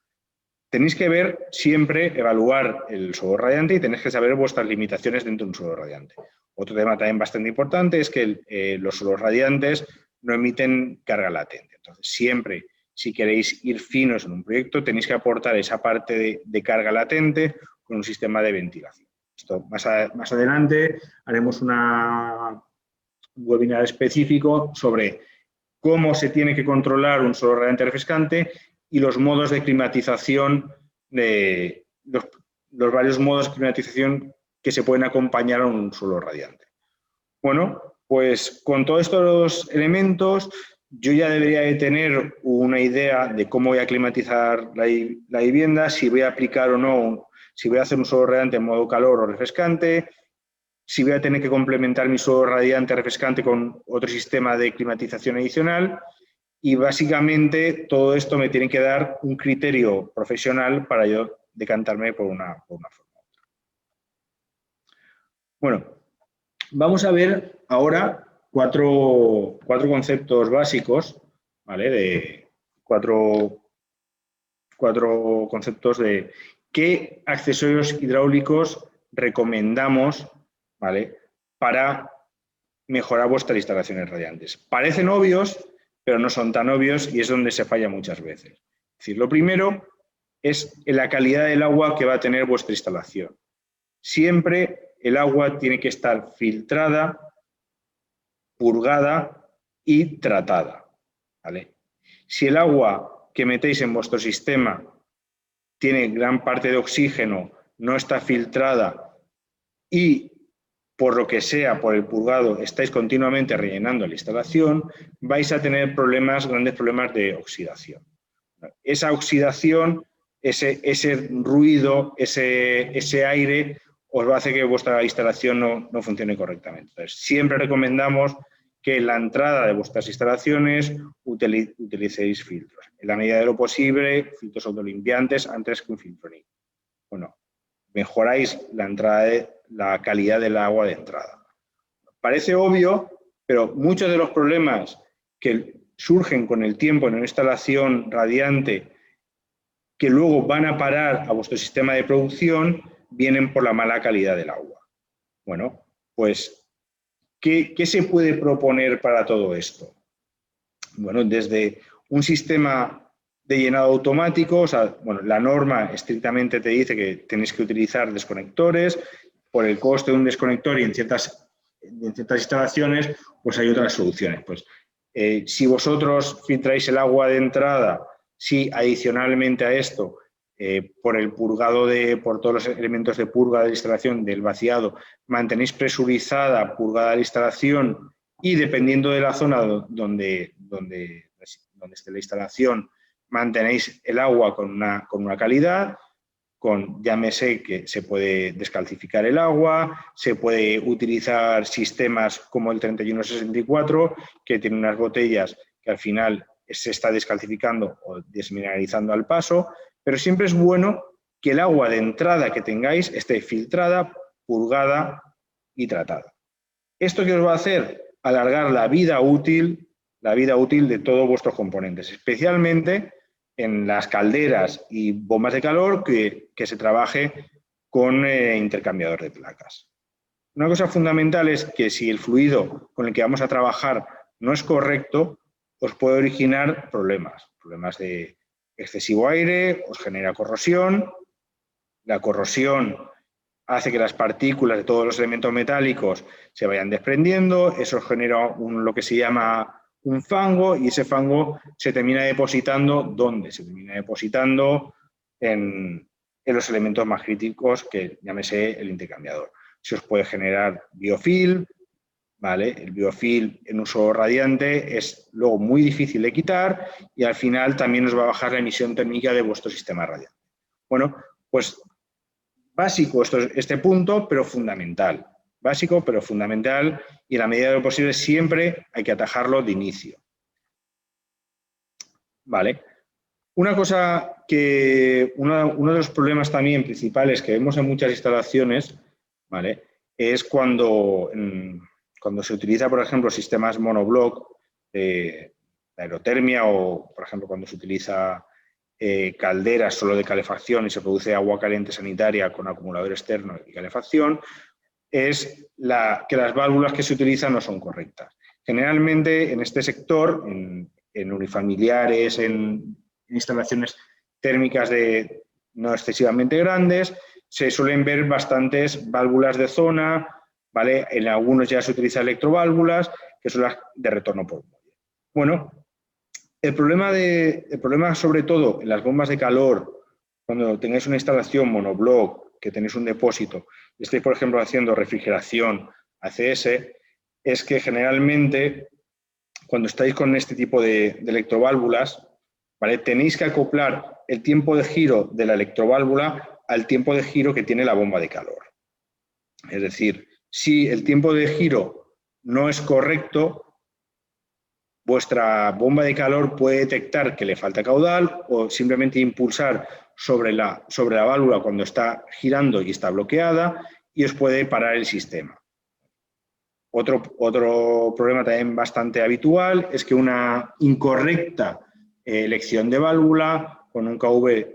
Speaker 1: tenéis que ver siempre, evaluar el suelo radiante y tenéis que saber vuestras limitaciones dentro de un suelo radiante. Otro tema también bastante importante es que los suelos radiantes no emiten carga latente. Entonces, siempre, si queréis ir finos en un proyecto, tenéis que aportar esa parte de carga latente con un sistema de ventilación. Esto más adelante haremos un webinar específico sobre cómo se tiene que controlar un suelo radiante refrescante y los modos de climatización, los varios modos de climatización que se pueden acompañar a un suelo radiante. Bueno, pues con todos estos elementos yo ya debería de tener una idea de cómo voy a climatizar la vivienda, si voy a aplicar o no, si voy a hacer un suelo radiante en modo calor o refrescante, si voy a tener que complementar mi suelo radiante refrescante con otro sistema de climatización adicional y básicamente todo esto me tiene que dar un criterio profesional para yo decantarme por una forma u otra. Bueno, vamos a ver ahora cuatro conceptos básicos, ¿vale? De cuatro conceptos de qué accesorios hidráulicos recomendamos, ¿vale?, para mejorar vuestras instalaciones radiantes. Parecen obvios, pero no son tan obvios y es donde se falla muchas veces. Es decir, lo primero es la calidad del agua que va a tener vuestra instalación. Siempre el agua tiene que estar filtrada, purgada y tratada, ¿vale? Si el agua que metéis en vuestro sistema tiene gran parte de oxígeno, no está filtrada y por lo que sea, por el purgado, estáis continuamente rellenando la instalación, vais a tener grandes problemas de oxidación. Esa oxidación, ese ruido, ese aire, os va a hacer que vuestra instalación no funcione correctamente. Entonces, siempre recomendamos que en la entrada de vuestras instalaciones utilicéis filtros. En la medida de lo posible, filtros autolimpiantes antes que un filtro NIC. Bueno, mejoráis la calidad del agua de entrada. Parece obvio, pero muchos de los problemas que surgen con el tiempo en una instalación radiante que luego van a parar a vuestro sistema de producción vienen por la mala calidad del agua. Bueno, pues, ¿qué se puede proponer para todo esto? Bueno, desde un sistema de llenado automático, o sea, bueno, la norma estrictamente te dice que tenéis que utilizar desconectores. Por el coste de un desconector y en ciertas instalaciones, pues hay otras soluciones. Pues, si vosotros filtráis el agua de entrada, si adicionalmente a esto, por el purgado por todos los elementos de purga de la instalación, del vaciado, mantenéis presurizada, purgada la instalación y dependiendo de la zona donde esté la instalación, mantenéis el agua con una calidad, llámese que se puede descalcificar el agua, se puede utilizar sistemas como el 3164, que tiene unas botellas que al final se está descalcificando o desmineralizando al paso, pero siempre es bueno que el agua de entrada que tengáis esté filtrada, purgada y tratada. ¿Esto qué os va a hacer? Alargar la vida útil de todos vuestros componentes, especialmente en las calderas y bombas de calor que se trabaje con intercambiador de placas. Una cosa fundamental es que si el fluido con el que vamos a trabajar no es correcto, os puede originar problemas de excesivo aire, os genera corrosión, la corrosión hace que las partículas de todos los elementos metálicos se vayan desprendiendo, eso genera lo que se llama un fango y ese fango se termina depositando, ¿dónde? Se termina depositando en los elementos más críticos, que llámese el intercambiador. Se os puede generar biofilm, ¿vale? El biofilm en uso radiante es luego muy difícil de quitar y al final también os va a bajar la emisión térmica de vuestro sistema radiante. Bueno, pues básico este punto, pero fundamental. Básico, pero fundamental, y en la medida de lo posible siempre hay que atajarlo de inicio. Vale. Una cosa uno de los problemas también principales que vemos en muchas instalaciones, ¿vale?, es cuando se utiliza, por ejemplo, sistemas monobloc de aerotermia o, por ejemplo, cuando se utiliza calderas solo de calefacción y se produce agua caliente sanitaria con acumulador externo y calefacción, es que las válvulas que se utilizan no son correctas. Generalmente en este sector, en unifamiliares, en instalaciones térmicas no excesivamente grandes, se suelen ver bastantes válvulas de zona, ¿vale? En algunos ya se utilizan electroválvulas, que son las de retorno por muelle. Bueno, el problema sobre todo en las bombas de calor, cuando tengáis una instalación monobloc, que tenéis un depósito, y estáis, por ejemplo, haciendo refrigeración ACS, es que generalmente, cuando estáis con este tipo de electroválvulas, ¿vale?, tenéis que acoplar el tiempo de giro de la electroválvula al tiempo de giro que tiene la bomba de calor. Es decir, si el tiempo de giro no es correcto, vuestra bomba de calor puede detectar que le falta caudal o simplemente impulsar sobre la válvula cuando está girando y está bloqueada y os puede parar el sistema. Otro problema también bastante habitual es que una incorrecta elección de válvula con un KV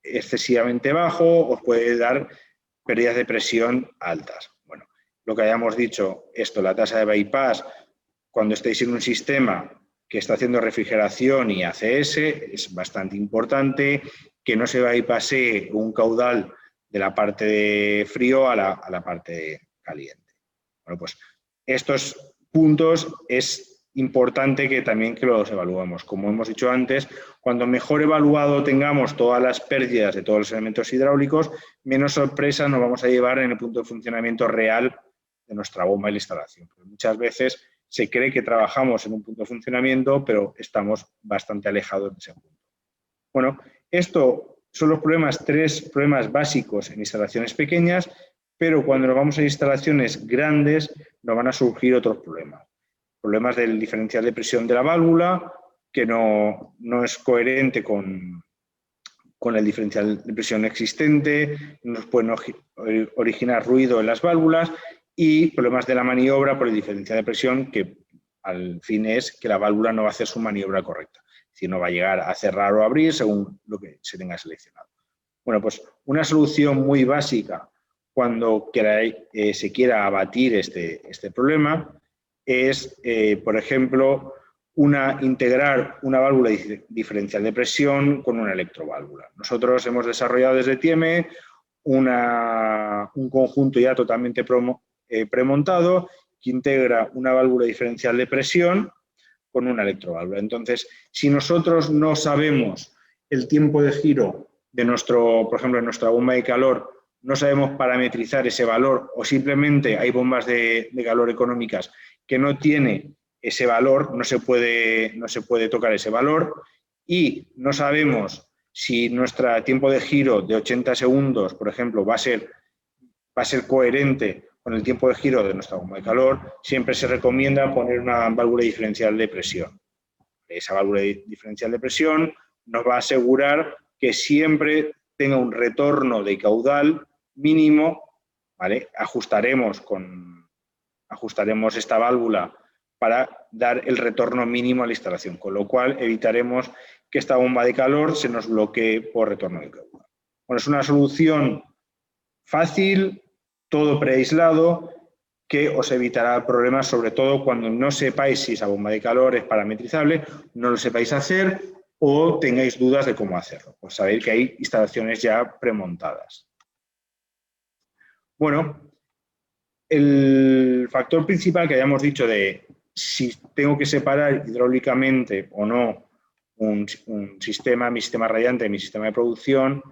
Speaker 1: excesivamente bajo os puede dar pérdidas de presión altas. Bueno, lo que hayamos dicho, la tasa de bypass, cuando estéis en un sistema que está haciendo refrigeración y ACS, es bastante importante que no se bypassee un caudal de la parte de frío a la parte caliente. Bueno, pues estos puntos es importante que también los evaluemos. Como hemos dicho antes, cuando mejor evaluado tengamos todas las pérdidas de todos los elementos hidráulicos, menos sorpresas nos vamos a llevar en el punto de funcionamiento real de nuestra bomba y la instalación. Porque muchas veces se cree que trabajamos en un punto de funcionamiento, pero estamos bastante alejados de ese punto. Bueno, estos son los problemas, 3 problemas básicos en instalaciones pequeñas, pero cuando nos vamos a instalaciones grandes nos van a surgir otros problemas. Problemas del diferencial de presión de la válvula, que no es coherente con el diferencial de presión existente, nos pueden originar ruido en las válvulas y problemas de la maniobra por el diferencial de presión, que al fin es que la válvula no va a hacer su maniobra correcta, es decir, no va a llegar a cerrar o abrir según lo que se tenga seleccionado. Bueno, pues una solución muy básica cuando se quiera abatir este problema es, por ejemplo, integrar una válvula diferencial de presión con una electroválvula. Nosotros hemos desarrollado desde TIEME un conjunto ya totalmente premontado que integra una válvula diferencial de presión con una electroválvula. Entonces, si nosotros no sabemos el tiempo de giro de por ejemplo, de nuestra bomba de calor, no sabemos parametrizar ese valor o simplemente hay bombas de calor económicas que no tiene ese valor, no se puede tocar ese valor y no sabemos si nuestro tiempo de giro de 80 segundos, por ejemplo, va a ser coherente con el tiempo de giro de nuestra bomba de calor, siempre se recomienda poner una válvula diferencial de presión. Esa válvula diferencial de presión nos va a asegurar que siempre tenga un retorno de caudal mínimo, ¿vale? Ajustaremos esta válvula para dar el retorno mínimo a la instalación, con lo cual evitaremos que esta bomba de calor se nos bloquee por retorno de caudal. Bueno, es una solución fácil, todo preaislado, que os evitará problemas, sobre todo cuando no sepáis si esa bomba de calor es parametrizable, no lo sepáis hacer o tengáis dudas de cómo hacerlo. Pues sabéis que hay instalaciones ya premontadas. Bueno, el factor principal que hayamos dicho de si tengo que separar hidráulicamente o no mi sistema radiante de mi sistema de producción,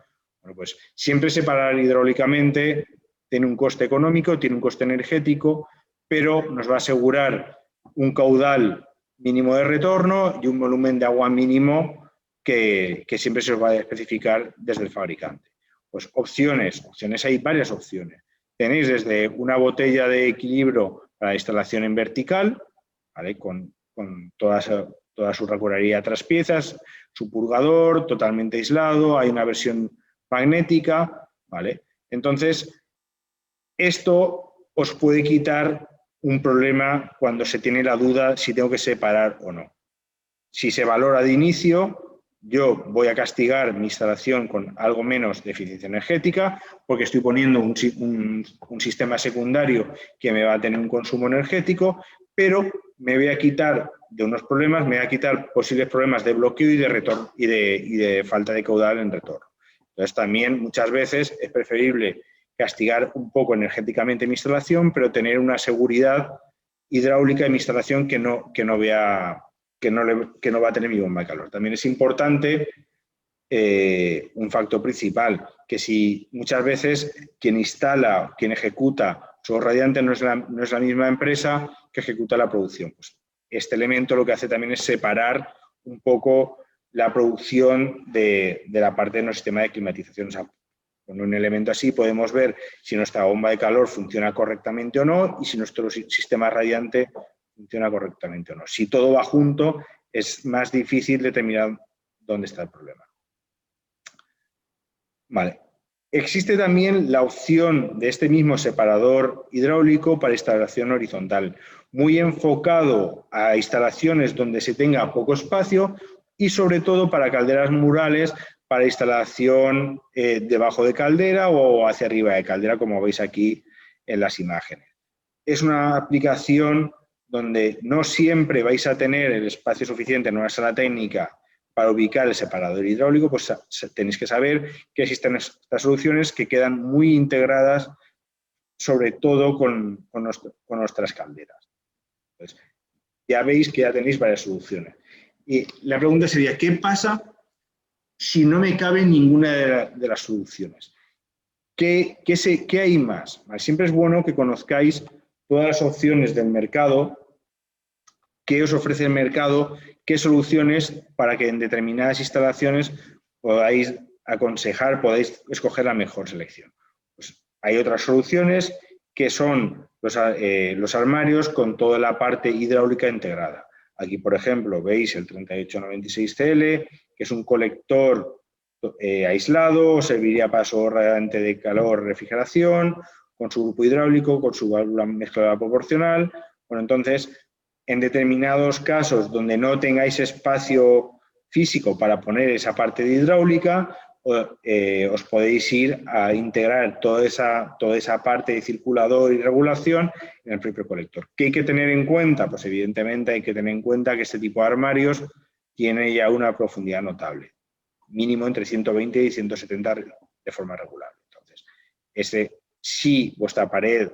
Speaker 1: bueno, pues siempre separar hidráulicamente tiene un coste económico, tiene un coste energético, pero nos va a asegurar un caudal mínimo de retorno y un volumen de agua mínimo que siempre se os va a especificar desde el fabricante. Pues opciones hay varias opciones. Tenéis desde una botella de equilibrio para instalación en vertical, ¿vale? con toda su regularidad tras piezas, su purgador totalmente aislado, hay una versión magnética, ¿vale? Entonces, esto os puede quitar un problema cuando se tiene la duda si tengo que separar o no. Si se valora de inicio, yo voy a castigar mi instalación con algo menos de eficiencia energética porque estoy poniendo un sistema secundario que me va a tener un consumo energético, pero me voy a quitar de unos problemas, me voy a quitar posibles problemas de bloqueo y de retorno y de falta de caudal en retorno. Entonces, también muchas veces es preferible castigar un poco energéticamente mi instalación, pero tener una seguridad hidráulica en mi instalación que no va a tener mi bomba de calor. También es importante un factor principal, que si muchas veces quien ejecuta su radiante no es la misma empresa que ejecuta la producción. Pues este elemento lo que hace también es separar un poco la producción de la parte de nuestro sistema de climatización. O sea, con un elemento así podemos ver si nuestra bomba de calor funciona correctamente o no y si nuestro sistema radiante funciona correctamente o no. Si todo va junto, es más difícil determinar dónde está el problema. Vale. Existe también la opción de este mismo separador hidráulico para instalación horizontal, muy enfocado a instalaciones donde se tenga poco espacio y sobre todo para calderas murales, para instalación debajo de caldera o hacia arriba de caldera, como veis aquí en las imágenes. Es una aplicación donde no siempre vais a tener el espacio suficiente en una sala técnica para ubicar el separador hidráulico, pues tenéis que saber que existen estas soluciones que quedan muy integradas, sobre todo con nuestras calderas. Entonces, ya veis que ya tenéis varias soluciones. Y la pregunta sería, ¿qué pasa si no me cabe ninguna de las soluciones? ¿Qué hay más? Siempre es bueno que conozcáis todas las opciones del mercado, qué os ofrece el mercado, qué soluciones para que en determinadas instalaciones podáis aconsejar, podáis escoger la mejor selección. Pues hay otras soluciones que son los armarios con toda la parte hidráulica integrada. Aquí, por ejemplo, veis el 3896CL, que es un colector aislado, serviría para soborno radiante de calor, refrigeración, con su grupo hidráulico, con su válvula mezcladora proporcional. Bueno, entonces, en determinados casos donde no tengáis espacio físico para poner esa parte de hidráulica, os podéis ir a integrar toda esa parte de circulador y regulación en el propio colector. ¿Qué hay que tener en cuenta? Pues evidentemente hay que tener en cuenta que este tipo de armarios tiene ya una profundidad notable, mínimo entre 120 y 170 de forma regular. Entonces, si vuestra pared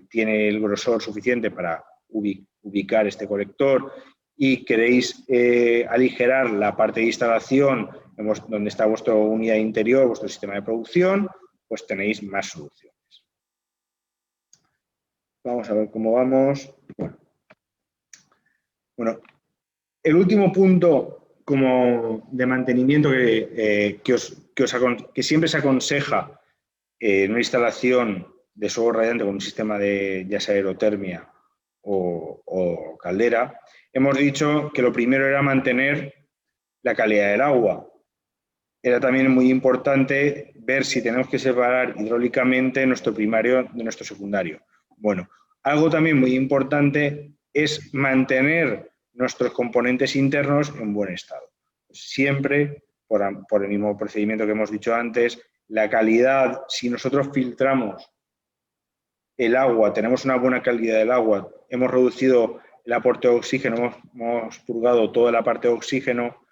Speaker 1: tiene el grosor suficiente para ubicar este colector y queréis aligerar la parte de instalación donde está vuestra unidad interior, vuestro sistema de producción, pues tenéis más soluciones. Vamos a ver cómo vamos. Bueno, el último punto como de mantenimiento que siempre se aconseja en una instalación de software radiante con un sistema de ya sea aerotermia o caldera, hemos dicho que lo primero era mantener la calidad del agua. Era también muy importante ver si tenemos que separar hidráulicamente nuestro primario de nuestro secundario. Bueno, algo también muy importante es mantener nuestros componentes internos en buen estado. Siempre, por el mismo procedimiento que hemos dicho antes, la calidad, si nosotros filtramos el agua, tenemos una buena calidad del agua, hemos reducido el aporte de oxígeno, hemos purgado toda la parte de oxígeno,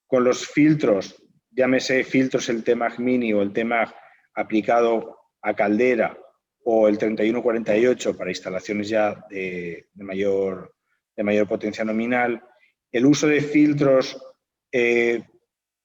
Speaker 1: con los filtros, llámese filtros el TMAG Mini o el TMAG aplicado a caldera o el 3148 para instalaciones ya de mayor potencia nominal, el uso de filtros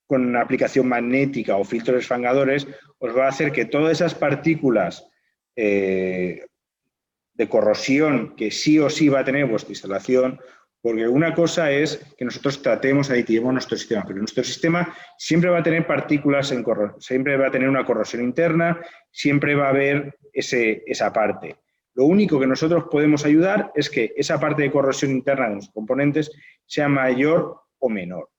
Speaker 1: con aplicación magnética o filtros desfangadores os va a hacer que todas esas partículas de corrosión que sí o sí va a tener vuestra instalación, porque una cosa es que nosotros tratemos aditivos nuestro sistema, pero nuestro sistema siempre va a tener partículas, siempre va a tener una corrosión interna, siempre va a haber esa parte. Lo único que nosotros podemos ayudar es que esa parte de corrosión interna de los componentes sea mayor o menor.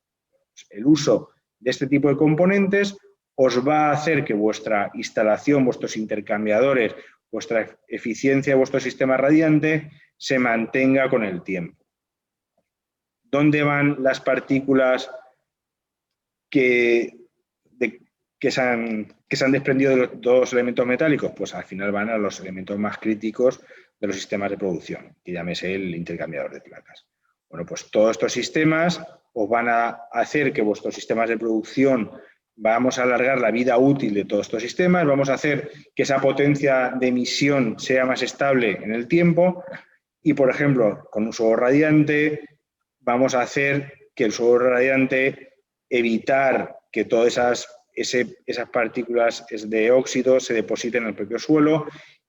Speaker 1: El uso de este tipo de componentes os va a hacer que vuestra instalación, vuestros intercambiadores, vuestra eficiencia de vuestro sistema radiante se mantenga con el tiempo. ¿Dónde van las partículas que se han desprendido de los dos elementos metálicos? Pues al final van a los elementos más críticos de los sistemas de producción, que llámese el intercambiador de placas. Bueno, pues todos estos sistemas os van a hacer que vuestros sistemas de producción, vamos a alargar la vida útil de todos estos sistemas, vamos a hacer que esa potencia de emisión sea más estable en el tiempo y, por ejemplo, con un software radiante, vamos a hacer que el software radiante evitar que todas esas partículas de óxido se depositen en el propio suelo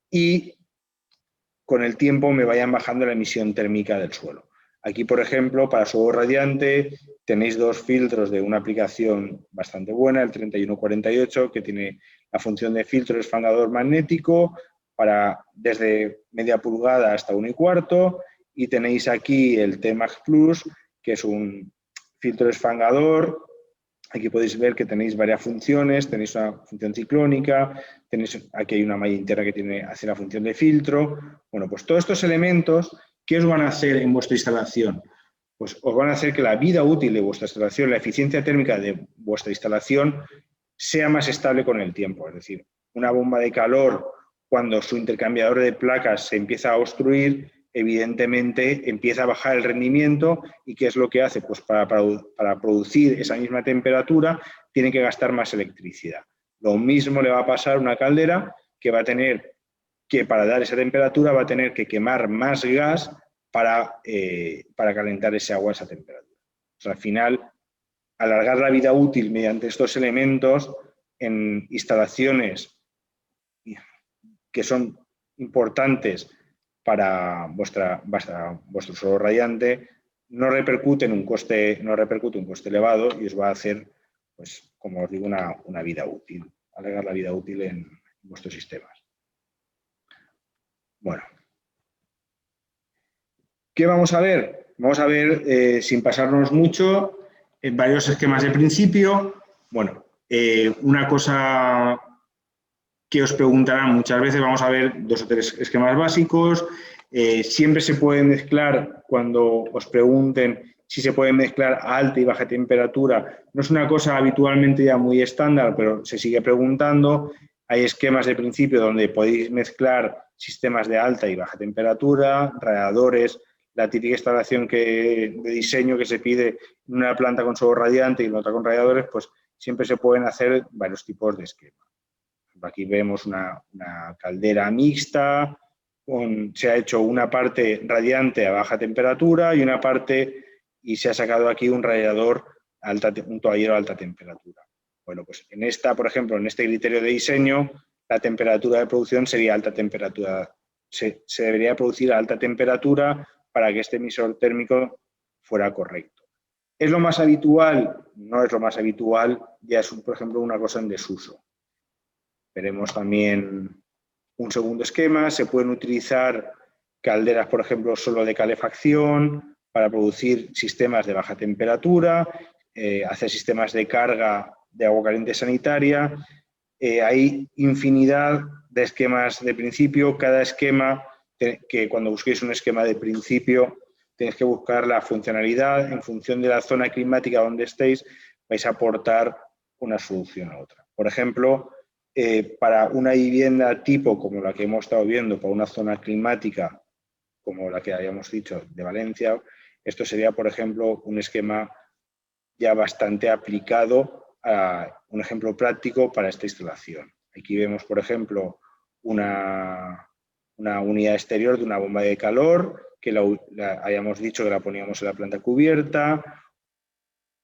Speaker 1: y con el tiempo me vayan bajando la emisión térmica del suelo. Aquí, por ejemplo, para software radiante tenéis dos filtros de una aplicación bastante buena, el 3148, que tiene la función de filtro desfangador magnético para desde media pulgada hasta 1,25, y tenéis aquí el Tmax Plus, que es un filtro esfangador. Aquí podéis ver que tenéis varias funciones, tenéis una función ciclónica, tenéis aquí hay una malla interna que hace la función de filtro. Bueno, pues todos estos elementos, ¿qué os van a hacer en vuestra instalación? Pues os van a hacer que la vida útil de vuestra instalación, la eficiencia térmica de vuestra instalación, sea más estable con el tiempo. Es decir, una bomba de calor, cuando su intercambiador de placas se empieza a obstruir, evidentemente empieza a bajar el rendimiento. ¿Y qué es lo que hace? Pues para producir esa misma temperatura tiene que gastar más electricidad. Lo mismo le va a pasar a una caldera que va a tener que, para dar esa temperatura, va a tener que quemar más gas para calentar ese agua a esa temperatura. O sea, al final, alargar la vida útil mediante estos elementos en instalaciones que son importantes para vuestro solo radiante, no repercute un coste elevado y os va a hacer, pues, como os digo, una vida útil, alargar la vida útil en vuestros sistemas. Bueno, ¿qué vamos a ver? Vamos a ver, sin pasarnos mucho, varios esquemas de principio. Bueno, una cosa que os preguntarán muchas veces, vamos a ver 2 o 3 esquemas básicos. Siempre se puede mezclar, cuando os pregunten si se puede mezclar a alta y baja temperatura, no es una cosa habitualmente ya muy estándar, pero se sigue preguntando. Hay esquemas de principio donde podéis mezclar sistemas de alta y baja temperatura, radiadores, la típica instalación de diseño que se pide en una planta con solo radiante y en otra con radiadores, pues siempre se pueden hacer varios tipos de esquemas. Aquí vemos una caldera mixta, se ha hecho una parte radiante a baja temperatura y se ha sacado aquí un radiador, un toallero a alta temperatura. Bueno, pues en esta, por ejemplo, en este criterio de diseño, la temperatura de producción sería alta temperatura. Se debería producir a alta temperatura para que este emisor térmico fuera correcto. ¿Es lo más habitual? No es lo más habitual, ya es, por ejemplo, una cosa en desuso. Veremos también un segundo esquema. Se pueden utilizar calderas, por ejemplo, solo de calefacción para producir sistemas de baja temperatura, hacer sistemas de carga de agua caliente sanitaria. Hay infinidad de esquemas de principio. Cada esquema, que cuando busquéis un esquema de principio, tenéis que buscar la funcionalidad. En función de la zona climática donde estéis, vais a aportar una solución a otra. Por ejemplo, para una vivienda tipo como la que hemos estado viendo, para una zona climática como la que habíamos dicho de Valencia, esto sería, por ejemplo, un esquema ya bastante aplicado, un ejemplo práctico para esta instalación. Aquí vemos, por ejemplo, una unidad exterior de una bomba de calor, que habíamos dicho que la poníamos en la planta cubierta.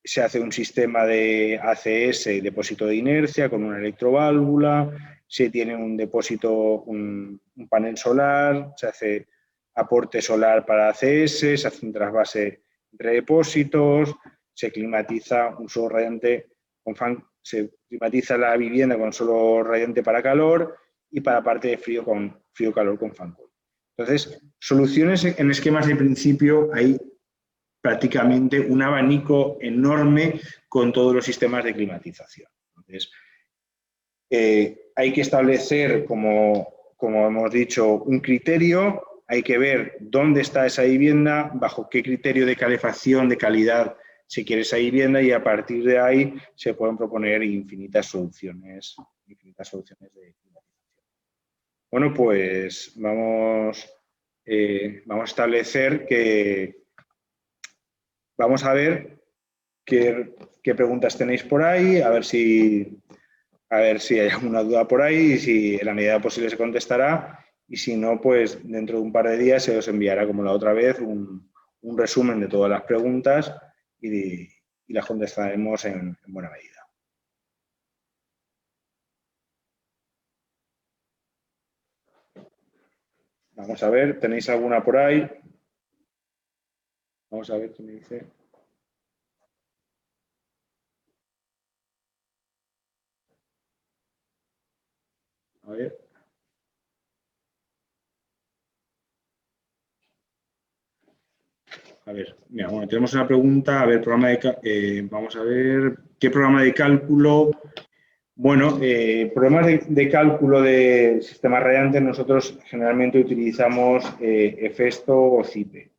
Speaker 1: Se hace un sistema de ACS, depósito de inercia, con una electroválvula. Se tiene un depósito, un panel solar, se hace aporte solar para ACS, se hace un trasvase entre depósitos, se climatiza un solo radiante con fan, se climatiza la vivienda con solo radiante para calor y para parte de frío con frío-calor con fan coil. Entonces, soluciones en esquemas de principio hay prácticamente un abanico enorme con todos los sistemas de climatización. Entonces, hay que establecer, como hemos dicho, un criterio. Hay que ver dónde está esa vivienda, bajo qué criterio de calefacción, de calidad se quiere esa vivienda, y a partir de ahí se pueden proponer infinitas soluciones de climatización. Bueno, pues vamos a establecer que vamos a ver qué preguntas tenéis por ahí, a ver si hay alguna duda por ahí, y si en la medida posible se contestará, y si no, pues dentro de un par de días se os enviará, como la otra vez, un resumen de todas las preguntas y las contestaremos en buena medida. Vamos a ver, ¿tenéis alguna por ahí? Vamos a ver qué me dice. A ver. A ver, mira, bueno, tenemos una pregunta, a ver, vamos a ver, ¿qué programa de cálculo? Bueno, programas de cálculo de sistemas radiantes nosotros generalmente utilizamos Efesto o CIPE,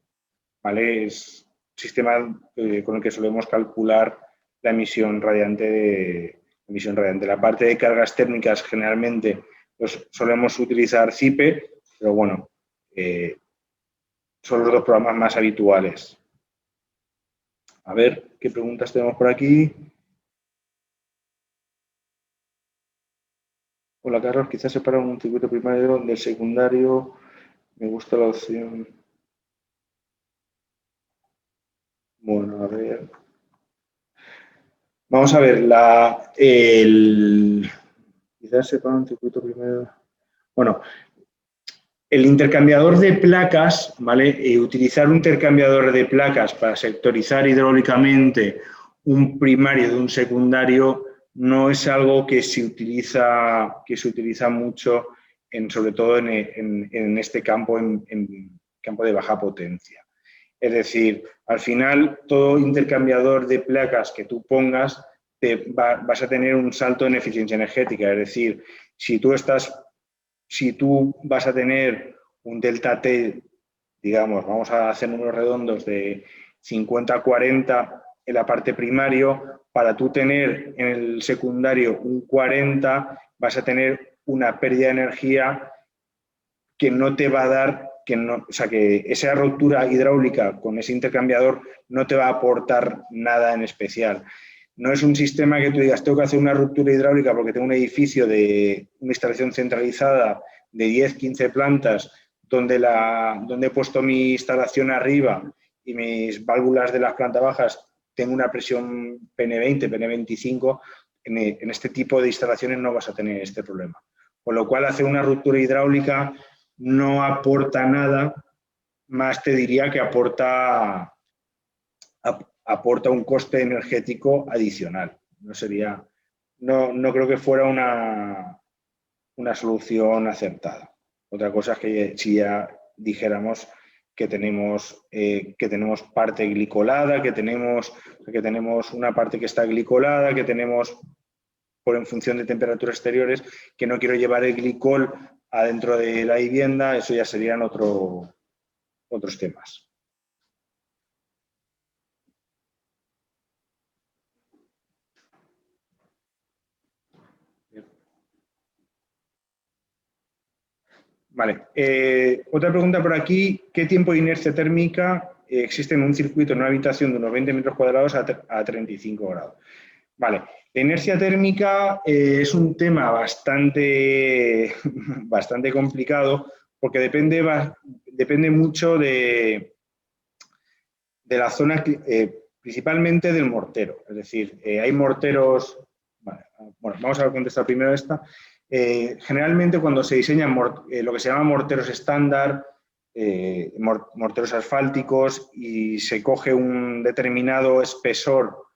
Speaker 1: ¿vale? Es un sistema con el que solemos calcular la emisión radiante. La parte de cargas térmicas generalmente pues, solemos utilizar CIPE, pero bueno, son los dos programas más habituales. A ver, ¿qué preguntas tenemos por aquí? Hola, Carlos. Quizás separar un circuito primario del secundario. Me gusta la opción. Bueno, a ver. Vamos a ver. Quizás separar un circuito primario. Bueno, el intercambiador de placas, ¿vale? Utilizar un intercambiador de placas para sectorizar hidráulicamente un primario de un secundario no es algo que se utiliza mucho, sobre todo en este campo, en campo de baja potencia. Es decir, al final, todo intercambiador de placas que tú pongas, vas a tener un salto en eficiencia energética. Es decir, si tú vas a tener un delta T, digamos, vamos a hacer números redondos de 50-40 en la parte primario, para tú tener en el secundario un 40, vas a tener una pérdida de energía que no te va a dar, o sea, que esa ruptura hidráulica con ese intercambiador no te va a aportar nada en especial. No es un sistema que tú digas, tengo que hacer una ruptura hidráulica porque tengo un edificio de una instalación centralizada de 10, 15 plantas donde he puesto mi instalación arriba y mis válvulas de las plantas bajas tengo una presión PN20, PN25, en este tipo de instalaciones no vas a tener este problema. Con lo cual, hacer una ruptura hidráulica no aporta nada, más te diría que aporta un coste energético adicional. No creo que fuera una solución acertada. Otra cosa es que si ya dijéramos que tenemos parte glicolada, que tenemos una parte que está glicolada, que tenemos, en función de temperaturas exteriores, que no quiero llevar el glicol adentro de la vivienda, eso ya serían otros temas. Vale. Otra pregunta por aquí. ¿Qué tiempo de inercia térmica existe en un circuito en una habitación de unos 20 metros cuadrados a 35 grados? Vale. La inercia térmica es un tema bastante complicado porque depende mucho de la zona, principalmente del mortero. Es decir, hay morteros... Vale, bueno, vamos a contestar primero esta. Generalmente cuando se diseñan lo que se llama morteros estándar, morteros asfálticos, y se coge un determinado espesor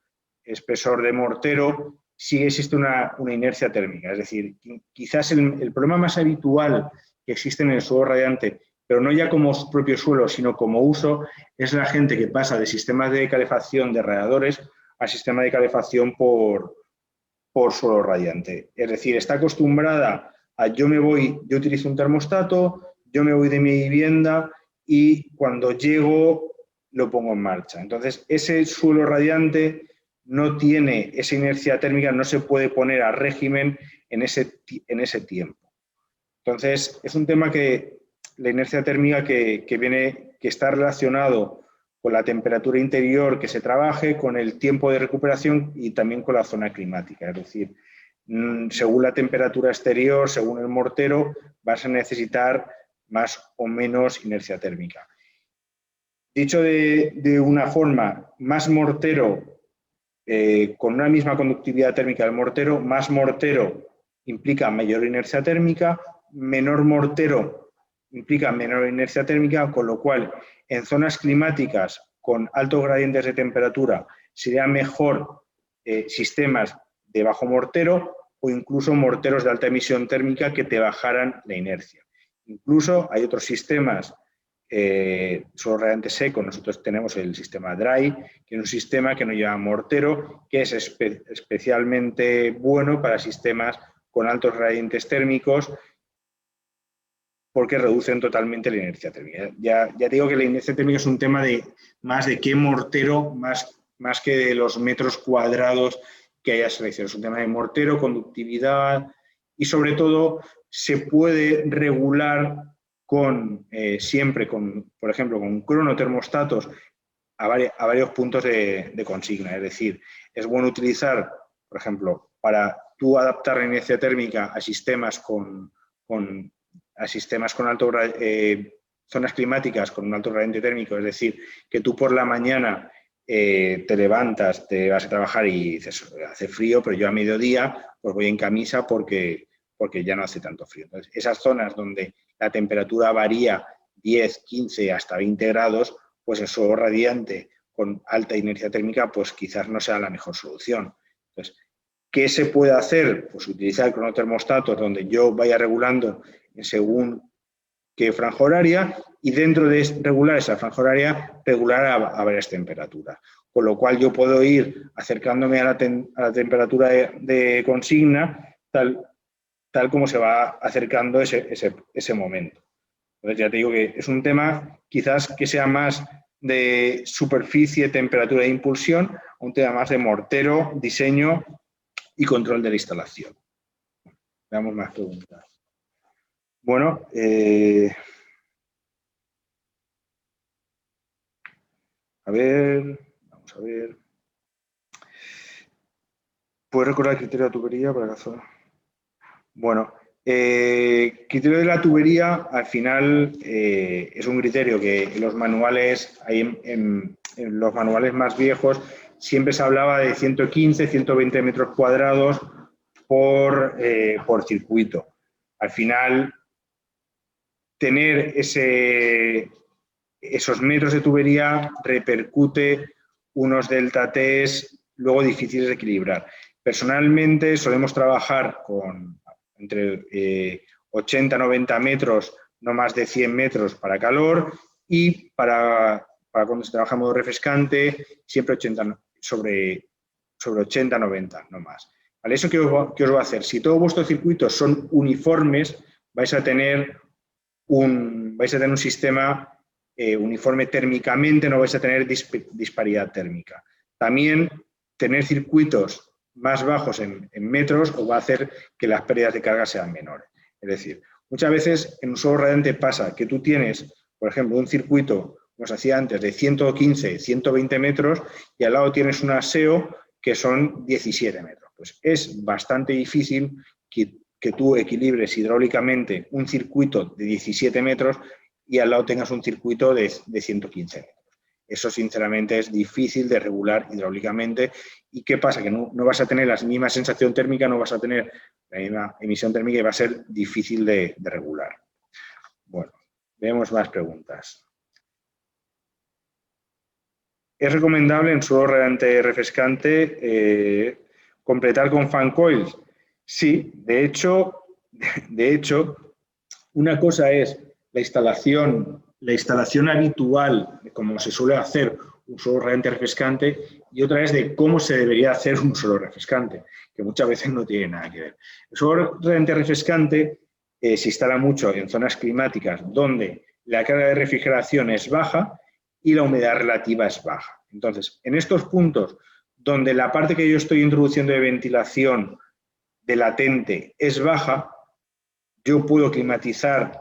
Speaker 1: de mortero, sí existe una inercia térmica. Es decir, quizás el problema más habitual que existe en el suelo radiante, pero no ya como propio suelo, sino como uso, es la gente que pasa de sistemas de calefacción de radiadores a sistema de calefacción por suelo radiante. Es decir, está acostumbrada a yo utilizo un termostato, yo me voy de mi vivienda y cuando llego lo pongo en marcha. Entonces, ese suelo radiante no tiene esa inercia térmica, no se puede poner a régimen en ese tiempo. Entonces, es un tema que la inercia térmica que está relacionado con la temperatura interior que se trabaje, con el tiempo de recuperación y también con la zona climática. Es decir, según la temperatura exterior, según el mortero, vas a necesitar más o menos inercia térmica. Dicho de una forma, más mortero, con una misma conductividad térmica del mortero, más mortero implica mayor inercia térmica, menor mortero implica menor inercia térmica, con lo cual en zonas climáticas con altos gradientes de temperatura sería mejor sistemas de bajo mortero o incluso morteros de alta emisión térmica que te bajaran la inercia. Incluso hay otros sistemas suelo radiante seco, nosotros tenemos el sistema Dry, que es un sistema que no lleva mortero, que es especialmente bueno para sistemas con altos gradientes térmicos, porque reducen totalmente la inercia térmica. Ya digo que la inercia térmica es un tema más de qué mortero, más que de los metros cuadrados que haya seleccionado. Es un tema de mortero, conductividad y, sobre todo, se puede regular siempre por ejemplo, con cronotermostatos a varios puntos de consigna. Es decir, es bueno utilizar, por ejemplo, para tú adaptar la inercia térmica a sistemas con alto zonas climáticas con un alto gradiente térmico, es decir, que tú por la mañana te levantas, te vas a trabajar y dices, hace frío, pero yo a mediodía pues voy en camisa porque ya no hace tanto frío. Entonces, esas zonas donde la temperatura varía 10, 15, hasta 20 grados, pues el suelo radiante con alta inercia térmica, pues quizás no sea la mejor solución. Entonces, ¿qué se puede hacer? Pues utilizar cronotermostatos donde yo vaya regulando según qué franja horaria y dentro de regular esa franja horaria, regular a varias temperaturas. Con lo cual yo puedo ir acercándome a la temperatura de consigna tal como se va acercando ese momento. Entonces ya te digo que es un tema quizás que sea más de superficie, temperatura e impulsión, un tema más de mortero, diseño y control de la instalación. Veamos más preguntas. Bueno, vamos a ver. ¿Puedes recordar el criterio de la tubería para la zona? Bueno, criterio de la tubería, al final, es un criterio que en los manuales, en los manuales más viejos, siempre se hablaba de 115, 120 metros cuadrados por circuito. Al final, tener esos metros de tubería repercute unos delta T's luego difíciles de equilibrar. Personalmente solemos trabajar entre 80 90 metros, no más de 100 metros para calor, y para cuando se trabaja en modo refrescante, siempre sobre 80 90, no más. ¿Vale? ¿Eso qué os va a hacer? Si todos vuestros circuitos son uniformes, vais a tener un sistema uniforme térmicamente, no vais a tener disparidad térmica. También tener circuitos más bajos en metros os va a hacer que las pérdidas de carga sean menores. Es decir, muchas veces en un suelo radiante pasa que tú tienes, por ejemplo, un circuito, como os hacía antes, de 115, 120 metros y al lado tienes un aseo que son 17 metros. Pues es bastante difícil que tú equilibres hidráulicamente un circuito de 17 metros y al lado tengas un circuito de 115 metros. Eso, sinceramente, es difícil de regular hidráulicamente. ¿Y qué pasa? Que no vas a tener la misma sensación térmica, no vas a tener la misma emisión térmica y va a ser difícil de regular. Bueno, veamos más preguntas. ¿Es recomendable en suelo radiante refrescante completar con fan coils? Sí, de hecho, una cosa es la instalación habitual, como se suele hacer un suelo radiante refrescante, y otra es de cómo se debería hacer un suelo refrescante, que muchas veces no tiene nada que ver. El suelo radiante refrescante se instala mucho en zonas climáticas donde la carga de refrigeración es baja y la humedad relativa es baja. Entonces, en estos puntos donde la parte que yo estoy introduciendo de ventilación de latente es baja, yo puedo climatizar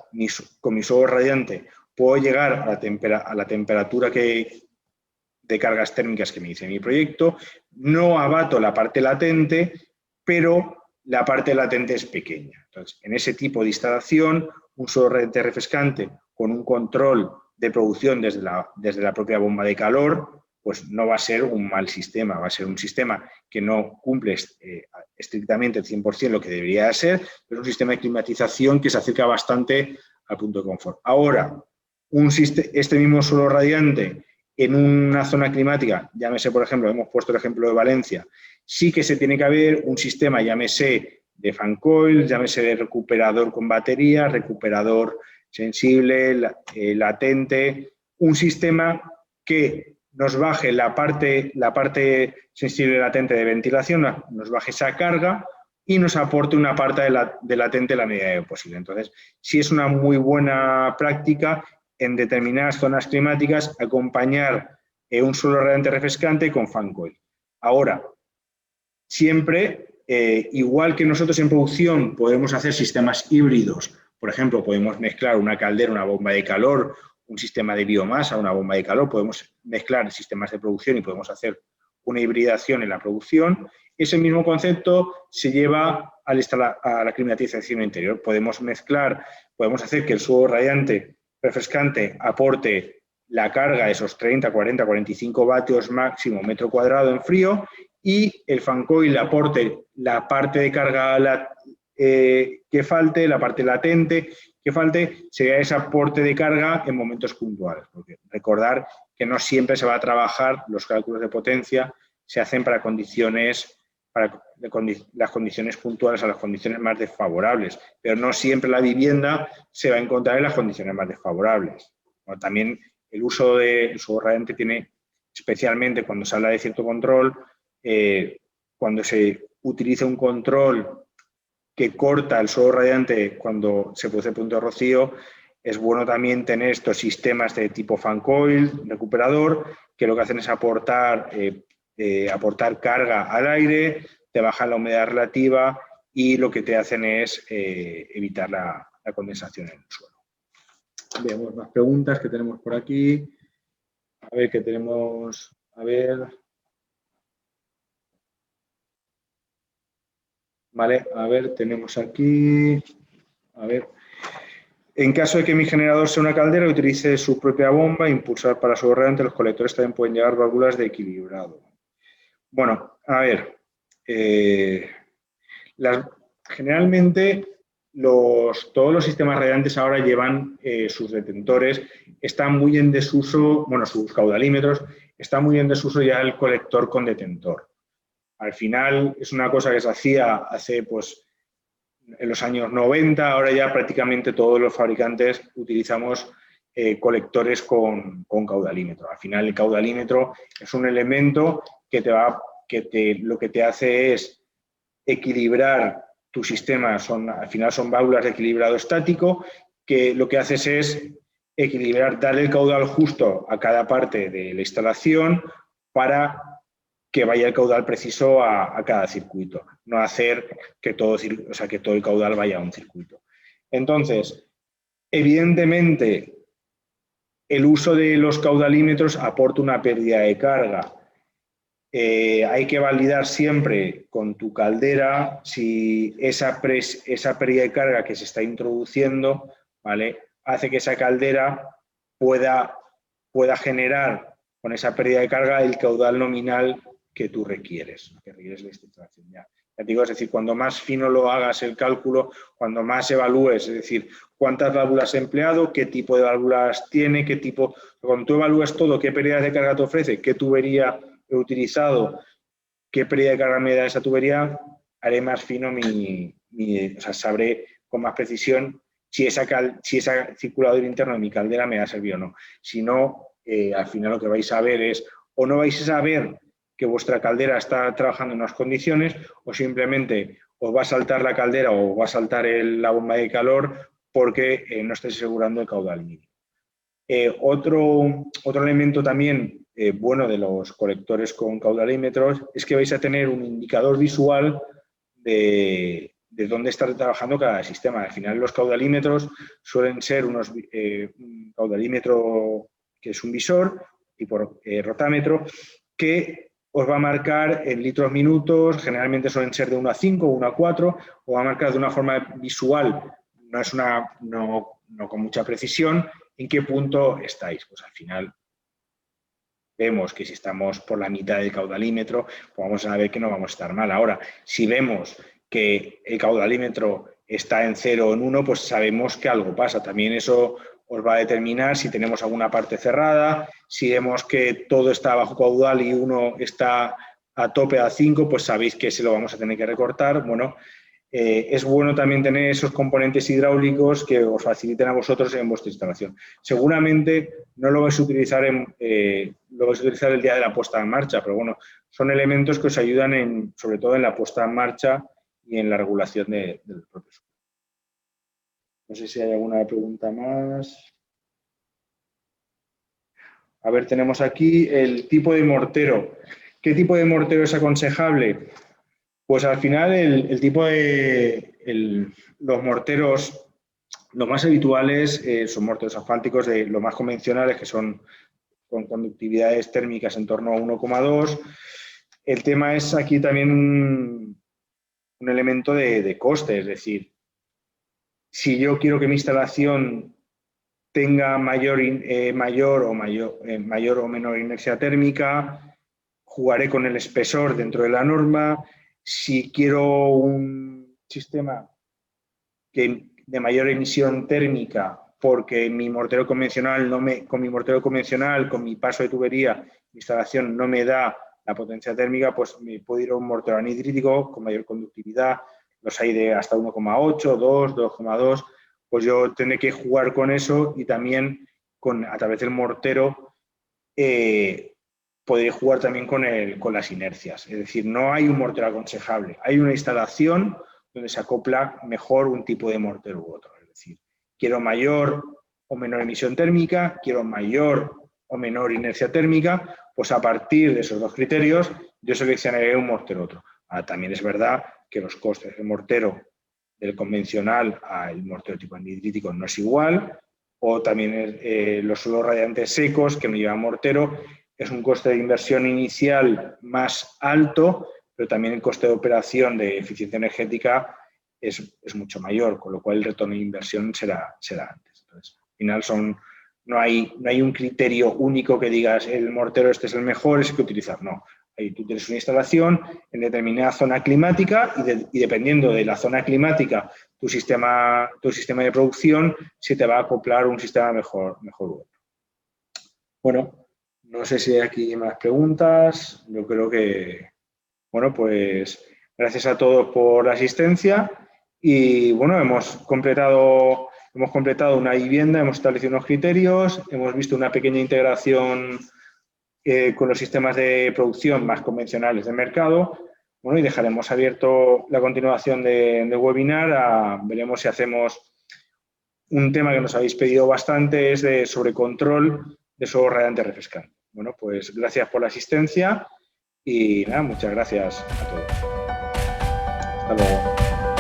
Speaker 1: con mi suelo radiante, puedo llegar a la temperatura de cargas térmicas que me dice mi proyecto, no abato la parte latente, pero la parte latente es pequeña. Entonces, en ese tipo de instalación, un suelo radiante refrescante con un control de producción desde la propia bomba de calor, pues no va a ser un mal sistema, va a ser un sistema que no cumple estrictamente el 100% lo que debería ser, pero es un sistema de climatización que se acerca bastante al punto de confort. Ahora, este mismo suelo radiante en una zona climática, llámese, por ejemplo, hemos puesto el ejemplo de Valencia, sí que se tiene que haber un sistema, llámese de fan coil, llámese de recuperador con batería, recuperador sensible, latente, un sistema que nos baje la parte sensible latente de ventilación, nos baje esa carga y nos aporte una parte de latente en la medida de lo posible. Entonces, sí es una muy buena práctica en determinadas zonas climáticas acompañar un suelo radiante refrescante con fan coil. Ahora, siempre, igual que nosotros en producción podemos hacer sistemas híbridos, por ejemplo, podemos mezclar una caldera, una bomba de calor, un sistema de biomasa, una bomba de calor, podemos mezclar sistemas de producción y podemos hacer una hibridación en la producción. Ese mismo concepto se lleva a la climatización interior. Podemos mezclar, podemos hacer que el suelo radiante refrescante aporte la carga de esos 30, 40, 45 vatios máximo metro cuadrado en frío y el fan coil aporte la parte de carga que falte, la parte latente que falte, sería ese aporte de carga en momentos puntuales. Porque recordar que no siempre se va a trabajar, los cálculos de potencia se hacen para las condiciones puntuales a las condiciones más desfavorables, pero no siempre la vivienda se va a encontrar en las condiciones más desfavorables. Bueno, también el uso del suelo radiante tiene, especialmente cuando se habla de cierto control, cuando se utiliza un control que corta el suelo radiante cuando se produce el punto de rocío, es bueno también tener estos sistemas de tipo fan coil, recuperador, que lo que hacen es aportar carga al aire, te bajan la humedad relativa y lo que te hacen es evitar la condensación en el suelo. Veamos más preguntas que tenemos por aquí. A ver qué tenemos. A ver. Vale, a ver, tenemos aquí. A ver. En caso de que mi generador sea una caldera, utilice su propia bomba, impulsar para su radiante, los colectores también pueden llevar válvulas de equilibrado. Bueno, a ver. Generalmente todos los sistemas radiantes ahora llevan sus detentores, están muy en desuso, bueno, sus caudalímetros, está muy en desuso ya el colector con detentor. Al final es una cosa que se hacía hace, pues, en los años 90, ahora ya prácticamente todos los fabricantes utilizamos colectores con caudalímetro. Al final el caudalímetro es un elemento que lo que te hace es equilibrar tu sistema, al final son válvulas de equilibrado estático, que lo que haces es equilibrar, darle el caudal justo a cada parte de la instalación para que vaya el caudal preciso a cada circuito, no hacer que todo el caudal vaya a un circuito. Entonces, evidentemente, el uso de los caudalímetros aporta una pérdida de carga. Hay que validar siempre con tu caldera si esa pérdida de carga que se está introduciendo, ¿vale?, hace que esa caldera pueda generar con esa pérdida de carga el caudal nominal que tú requieres de esta instalación. Ya te digo, es decir, cuando más fino lo hagas el cálculo, cuando más evalúes, es decir, cuántas válvulas he empleado, qué tipo de válvulas tiene, cuando tú evalúes todo, qué pérdida de carga te ofrece, qué tubería he utilizado, qué pérdida de carga me da esa tubería, haré más fino sabré con más precisión si esa circulador interno de mi caldera me ha servido o no. Si no, al final lo que vais a ver es, o no vais a saber que vuestra caldera está trabajando en unas condiciones, o simplemente os va a saltar la caldera o va a saltar la bomba de calor porque no estáis asegurando el caudal mínimo. Otro elemento también bueno de los colectores con caudalímetros es que vais a tener un indicador visual de dónde está trabajando cada sistema. Al final los caudalímetros suelen ser un caudalímetro que es un visor tipo rotámetro que os va a marcar en litros minutos, generalmente suelen ser de 1 a 5, 1 a 4, o va a marcar de una forma visual, no con mucha precisión, en qué punto estáis. Pues al final vemos que si estamos por la mitad del caudalímetro, pues vamos a ver que no vamos a estar mal. Ahora, si vemos que el caudalímetro está en 0 o en 1, pues sabemos que algo pasa. También eso os va a determinar si tenemos alguna parte cerrada, si vemos que todo está bajo caudal y uno está a tope a 5, pues sabéis que se lo vamos a tener que recortar. Bueno, es bueno también tener esos componentes hidráulicos que os faciliten a vosotros en vuestra instalación. Seguramente no lo vais a utilizar, el día de la puesta en marcha, pero bueno, son elementos que os ayudan sobre todo en la puesta en marcha y en la regulación del propio suelo. No sé si hay alguna pregunta más. A ver, tenemos aquí el tipo de mortero. ¿Qué tipo de mortero es aconsejable? Pues al final el tipo de los morteros, los más habituales son morteros asfálticos de los más convencionales, que son con conductividades térmicas en torno a 1,2. El tema es aquí también un elemento de coste, es decir, si yo quiero que mi instalación tenga mayor o menor inercia térmica, jugaré con el espesor dentro de la norma. Si quiero un sistema de mayor emisión térmica, porque mi mortero convencional con mi paso de tubería, mi instalación no me da la potencia térmica, pues me puedo ir a un mortero anhidrítico con mayor conductividad. Los hay de hasta 1,8, 2, 2,2. Pues yo tendré que jugar con eso y también a través del mortero podré jugar también con las inercias. Es decir, no hay un mortero aconsejable, hay una instalación donde se acopla mejor un tipo de mortero u otro. Es decir, quiero mayor o menor emisión térmica, quiero mayor o menor inercia térmica, pues a partir de esos dos criterios yo seleccionaré un mortero u otro. Ahora, también es verdad que los costes del mortero del convencional al mortero tipo anhidrítico no es igual, o también los suelos radiantes secos que no llevan mortero, es un coste de inversión inicial más alto, pero también el coste de operación de eficiencia energética es mucho mayor, con lo cual el retorno de inversión será antes. Entonces, al final no hay un criterio único que digas el mortero este es el mejor, es el que utilizar. No, ahí tú tienes una instalación en determinada zona climática y dependiendo de la zona climática, tu sistema de producción se te va a acoplar un sistema mejor u otro. Bueno, no sé si hay aquí más preguntas. Yo creo que, bueno, pues gracias a todos por la asistencia y, bueno, hemos completado una vivienda, hemos establecido unos criterios, hemos visto una pequeña integración con los sistemas de producción más convencionales del mercado. Bueno, y dejaremos abierto la continuación del webinar. Veremos si hacemos un tema que nos habéis pedido bastante, es sobre control de suelo radiante refrescante. Bueno, pues gracias por la asistencia y nada, muchas gracias a todos. Hasta luego.